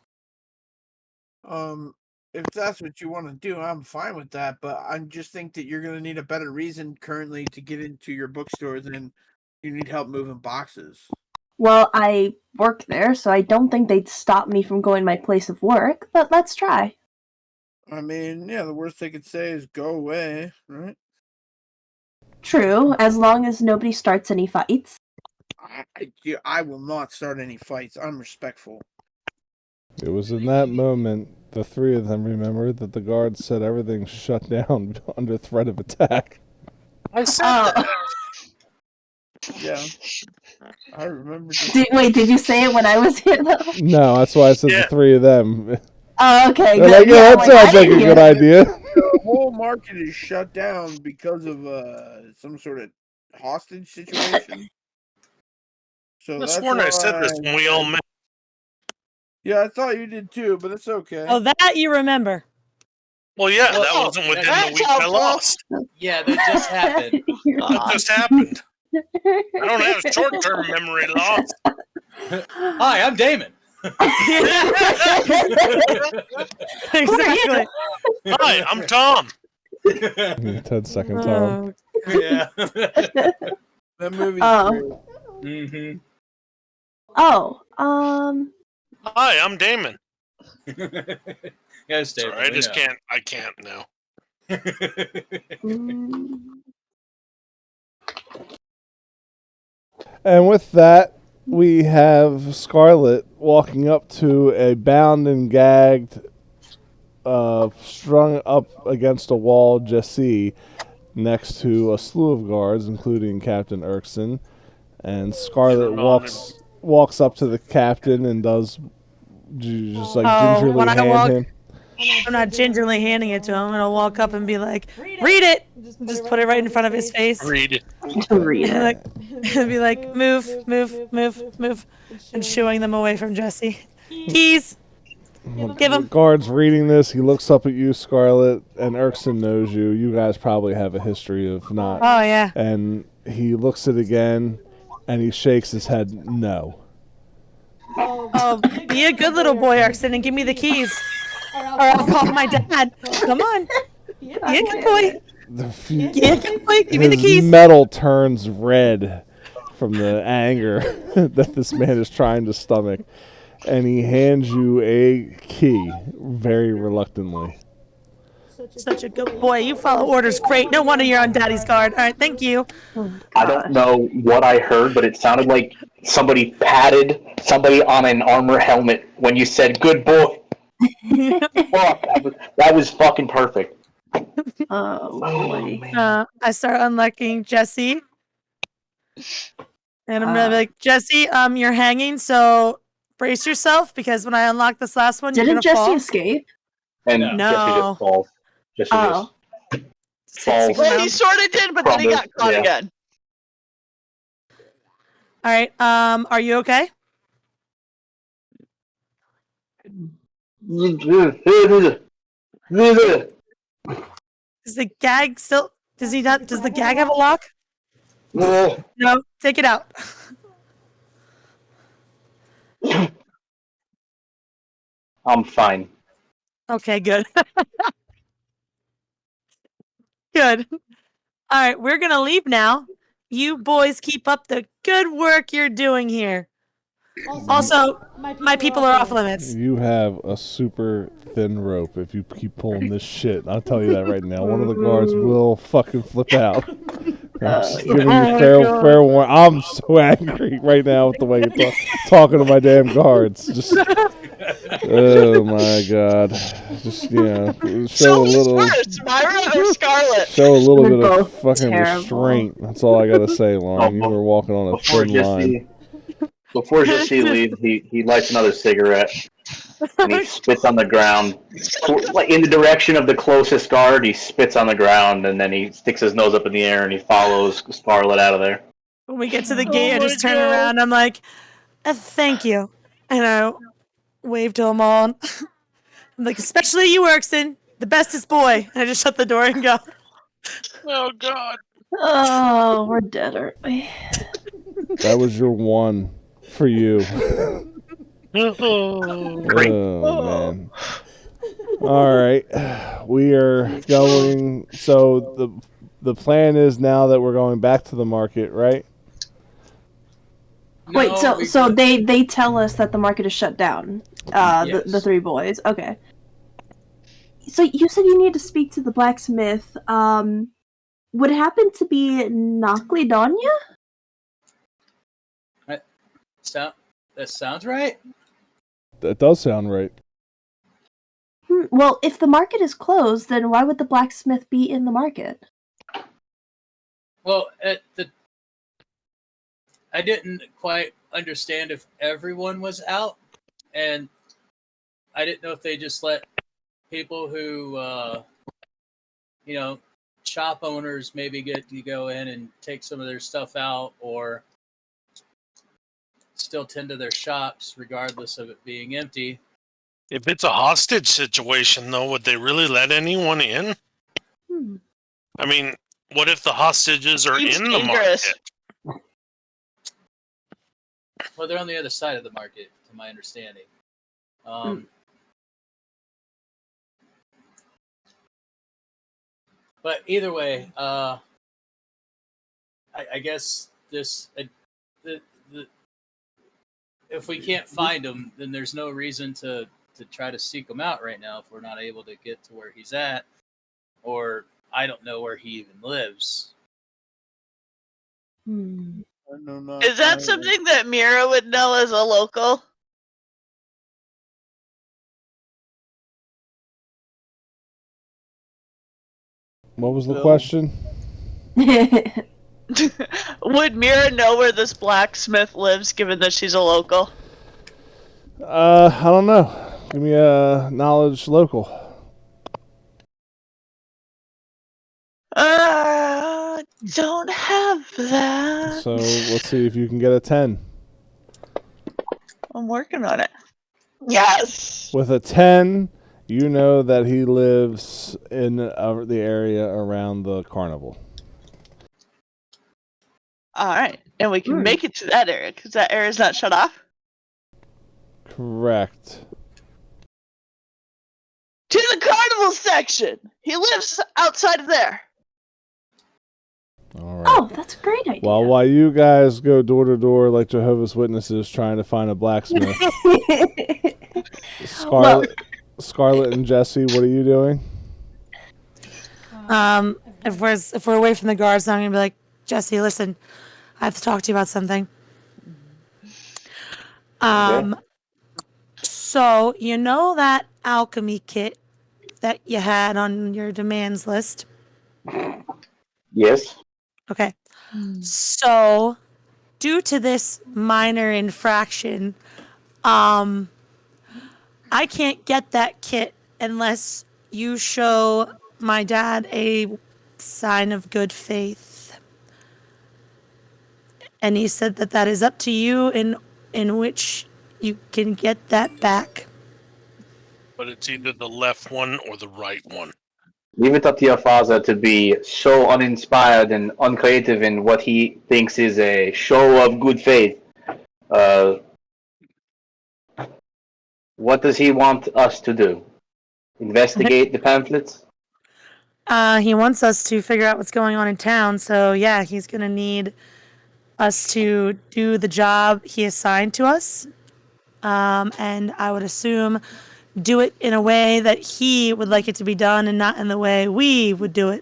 If that's what you want to do, I'm fine with that. But I just think that you're going to need a better reason currently to get into your bookstore than you need help moving boxes. Well, I work there, so I don't think they'd stop me from going to my place of work, but let's try. I mean, yeah, the worst they could say is go away, right? True, as long as nobody starts any fights. I will not start any fights. I'm respectful. It was in that moment the three of them remembered that the guards said everything shut down under threat of attack. I said Oh. that. Yeah. I remember. Did you say it when I was here though? No, that's why I said Yeah. the three of them. Oh, okay, They're good. like, yeah, that I sounds like a didn't hear good it. idea. The whole market is shut down because of some sort of hostage situation. So I that's sworn I said this why when we all met. Yeah, I thought you did too, but it's okay. Oh, that you remember. Well, yeah, Well, that wasn't within the that's week I helpful. lost. Yeah, that just happened. That just happened. I don't have short-term memory loss. Hi, I'm Damon. Exactly. Hi, I'm Tom. 10-second Tom. Oh, Yeah. That movie's Oh. great. Mm-hmm. Oh, Hi, I'm Damon. Yes, David. Sorry, I just can't. I can't now. And with that, we have Scarlet walking up to a bound and gagged, strung up against a wall Jesse, next to a slew of guards, including Captain Erkson. And Scarlet walks up to the captain and does just like gingerly when I hand walk, him. I'm not gingerly handing it to him. I'm gonna walk up and be like, "Read it." Just put it right in front of his face. Read it. read And it. like, and be like, "Move, move, move, move," and shooing them away from Jesse. Keys. Give him. Guard's reading this. He looks up at you, Scarlet, and Erkson knows you. You guys probably have a history of not. Oh yeah. And he looks at it again, and he shakes his head no. Oh, be a good little boy, Erkson, and give me the keys, or I'll call my dad. Come on. Be a good boy. Yeah, good boy. Give me the His keys. metal turns red from the anger that this man is trying to stomach, and he hands you a key very reluctantly. Such a good boy. You follow orders great. No wonder you're on Daddy's guard. All right, thank you. I don't know what I heard, but it sounded like somebody patted somebody on an armor helmet when you said "good boy." Fuck, that was fucking perfect. Oh boy. I start unlocking Jesse, and I'm gonna be like, Jesse, you're hanging, so brace yourself because when I unlock this last one, you're Didn't gonna Jesse fall. escape? And No. Jesse just falls. Jesse Oh. just falls. Well, he sort of did, but then he got caught again. All right. Are you okay? Is the gag still? Does he not? Does the gag have a lock? No. Take it out. I'm fine. Okay. Good. Good. All right. We're gonna leave now. You boys keep up the good work you're doing here. Also, my people are off limits. You have a super thin rope if you keep pulling this shit. I'll tell you that right now. One of the guards will fucking flip out. I'm just giving you fair warning. I'm so angry right now with the way you're talking to my damn guards. Just, oh my god. Just, show a little. Worse, Myra or Scarlet? Show a little bit They're of fucking terrible. restraint. That's all I gotta say, Lauren. You were walking on a thin line. Before Jesse leaves, he lights another cigarette and he spits on the ground, like in the direction of the closest guard. He spits on the ground and then he sticks his nose up in the air and he follows Scarlet out of there. When we get to the gate, I just turn around. I'm like, thank you. And I wave to them all. I'm like, especially you, Erkson, the bestest boy. And I just shut the door and go. Oh God. Oh, we're dead, aren't we? That was your one for you. Great. Oh, man. All right. We are going. So the plan is now that we're going back to the market, right? Wait, so they tell us that the market is shut down. Yes. The three boys. Okay. So you said you need to speak to the blacksmith. Would it happen to be Naklidonya? That sounds right. That does sound right. Well, if the market is closed, then why would the blacksmith be in the market? Well, I didn't quite understand if everyone was out, and I didn't know if they just let people who, shop owners maybe get to go in and take some of their stuff out, or still tend to their shops regardless of it being empty. If it's a hostage situation, though, would they really let anyone in? I mean, what if the hostages are Seems in the dangerous. market? Well, they're on the other side of the market, to my understanding. But either way, I guess this if we can't find him, then there's no reason to try to seek him out right now if we're not able to get to where he's at, or I don't know where he even lives. Is that something that Mira would know as a local? What was the question? Would Mira know where this blacksmith lives, given that she's a local? I don't know. Give me a knowledge local. Don't have that. So let's see if you can get a 10. I'm working on it. Yes. With a 10, you know that he lives in the area around the carnival. All right, and we can make it to that area because that area is not shut off. Correct. To the carnival section. He lives outside of there. All right. Oh, that's a great idea. Well, while you guys go door to door like Jehovah's Witnesses trying to find a blacksmith, Scarlett and Jesse, what are you doing? If we're away from the guards, I'm gonna be like, Jesse, listen, I have to talk to you about something. So you know that alchemy kit that you had on your demands list? Yes. Okay. So, due to this minor infraction, I can't get that kit unless you show my dad a sign of good faith. And he said that that is up to you in which you can get that back. But it's either the left one or the right one. Leave it up to your father to be so uninspired and uncreative in what he thinks is a show of good faith. What does he want us to do? Investigate the pamphlets? He wants us to figure out what's going on in town, so yeah, he's gonna need us to do the job he assigned to us. And I would assume do it in a way that he would like it to be done and not in the way we would do it.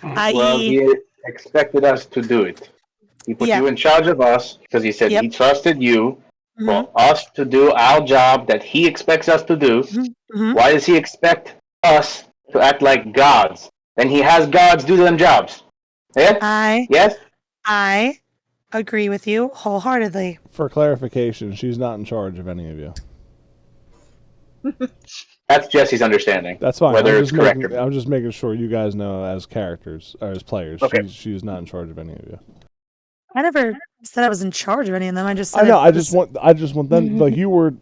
Well, I.e., he expected us to do it. He put you in charge of us because he said he trusted you for us to do our job that he expects us to do. Why does he expect us to act like gods? Then he has gods do them jobs. Yeah? Yes? I agree with you wholeheartedly. For clarification, she's not in charge of any of you. That's Jesse's understanding. That's fine. Whether it's correct or not. I'm just making sure you guys know as characters or as players. Okay. She's not in charge of any of you. I never said I was in charge of any of them. I just said I know. I just want them, like, you were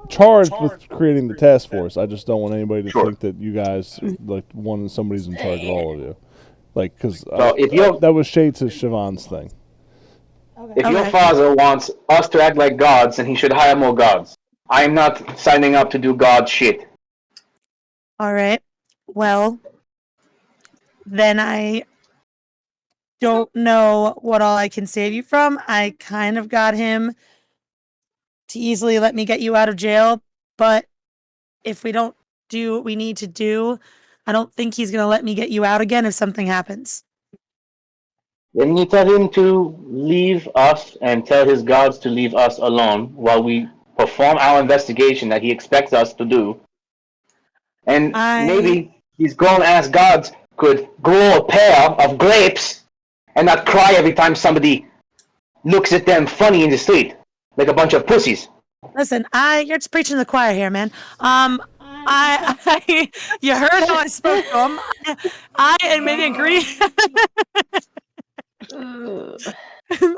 charged with creating the task force. I just don't want anybody to think that you guys somebody's in charge of all of you. Like, because that was shade to Siobhan's thing. If your father wants us to act like gods, then he should hire more gods. I'm not signing up to do god shit. All right. Well, then I don't know what all I can save you from. I kind of got him to easily let me get you out of jail, but if we don't do what we need to do, I don't think he's going to let me get you out again if something happens. Then you tell him to leave us and tell his guards to leave us alone while we perform our investigation that he expects us to do. And maybe these grown-ass guards could grow a pair of grapes and not cry every time somebody looks at them funny in the street, like a bunch of pussies. Listen, you're just preaching to the choir here, man. You heard how I spoke to him. I am in agreement.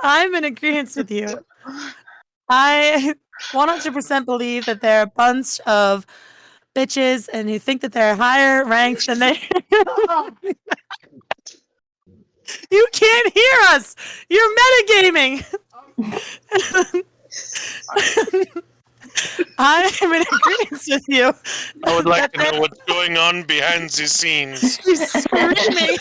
I'm in agreement with you. I 100% believe that they're a bunch of bitches and who think that they're higher ranked than they. You can't hear us. You're metagaming. I am in agreement with you. I would like to know what's going on behind the scenes. She's screaming. I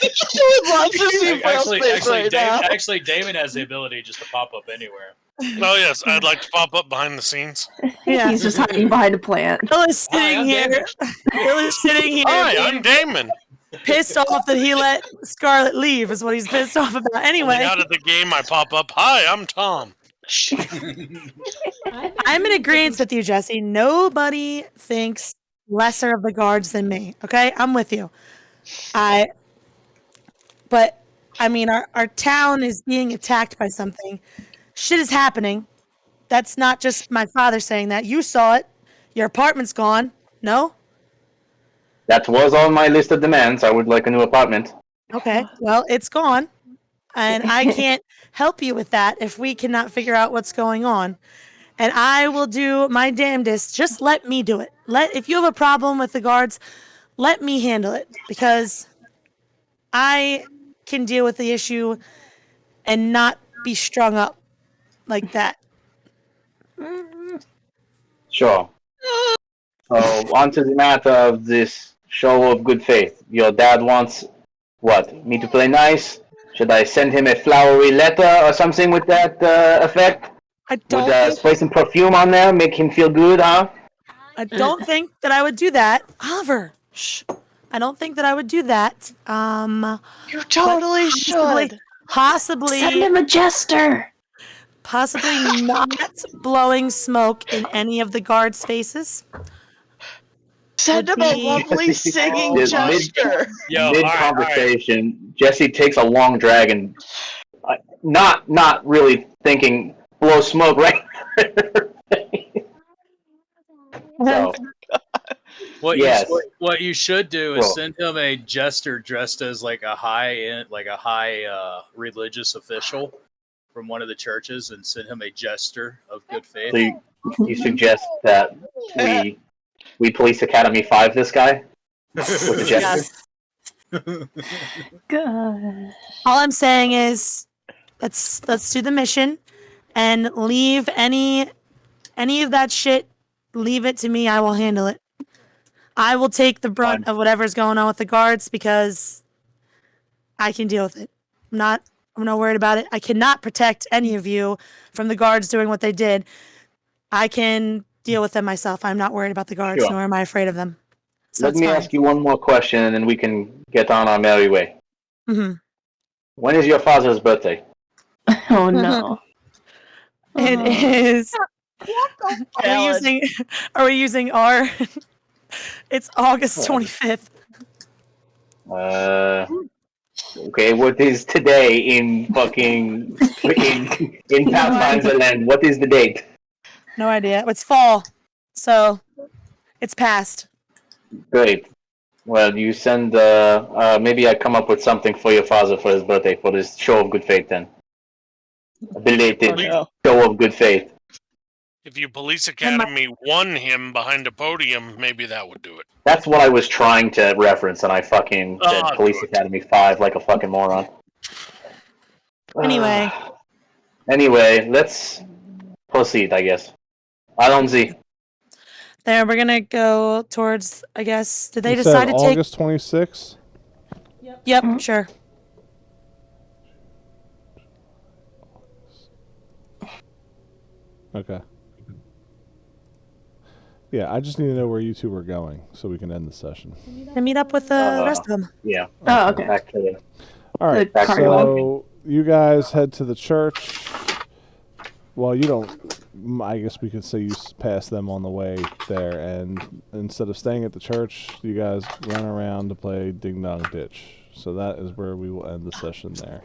would love to see Will's face right now. Actually, Damon has the ability just to pop up anywhere. Oh yes, I'd like to pop up behind the scenes. Yeah. He's just hiding behind a plant. Bill is sitting here. Bill is sitting here. Hi, I'm Damon. Pissed off that he let Scarlet leave is what he's pissed off about. Anyway, Out of the game, I pop up. Hi, I'm Tom. I'm in agreement with you, Jesse. Nobody thinks lesser of the guards than me. Okay, I'm with you. But I mean, our town is being attacked by something. Shit is happening. That's not just my father saying that. You saw it. Your apartment's gone. No? That was on my list of demands. I would like a new apartment. Okay. Well, it's gone. And I can't help you with that if we cannot figure out what's going on. And I will do my damnedest. Just let me do it. If you have a problem with the guards, let me handle it. Because I can deal with the issue and not be strung up like that. Sure. So, on to the matter of this show of good faith. Your dad wants, what, me to play nice? Should I send him a flowery letter or something with that effect? I don't Would spray some perfume on there, make him feel good, huh? I don't think that I would do that. Oliver, shh. I don't think that I would do that. You totally should. Possibly. Send him a jester. Possibly not blowing smoke in any of the guards' faces. Send him a lovely singing gesture. Mid-conversation, Jesse takes a long drag and not really thinking blow smoke right. So, What you should do is send him a jester dressed as like a high religious official from one of the churches, and send him a jester of good faith. So you suggest that we Police Academy 5 this guy with the jester? Good. All I'm saying is, let's do the mission, and leave any of that shit. Leave it to me. I will handle it. I will take the brunt of whatever's going on with the guards because I can deal with it. I'm not worried about it. I cannot protect any of you from the guards doing what they did. I can deal with them myself. I'm not worried about the guards, nor am I afraid of them. So Let me ask you one more question, and then we can get on our merry way. Mm-hmm. When is your father's birthday? Oh no! It is. Are we using our? It's August 25th. Okay, what is today in fucking in Pathfinder Land? What is the date? No idea. It's fall, so it's past. Great. Well, you send. Maybe I come up with something for your father for his birthday for this show of good faith. Then a belated show of good faith. If you Police Academy won him behind a podium, maybe that would do it. That's what I was trying to reference, and I fucking said Police Academy 5 like a fucking moron. Anyway, let's proceed, I guess. Alonzi. There, we're gonna go towards. I guess. Did they You decide said to take? August 26th? Yep. Sure. Okay. Yeah, I just need to know where you two are going so we can end the session. And meet up with the rest of them. Yeah. Oh, okay. Back to the. All right, The carnival. so you guys head to the church. Well, you don't. I guess we could say you pass them on the way there, and instead of staying at the church, you guys run around to play Ding Dong Ditch. So that is where we will end the session there.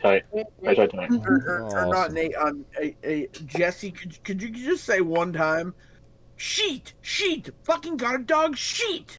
Tight. Tight. Or not Awesome. Nate. Jesse, could you just say one time, sheet, fucking guard dog, sheet.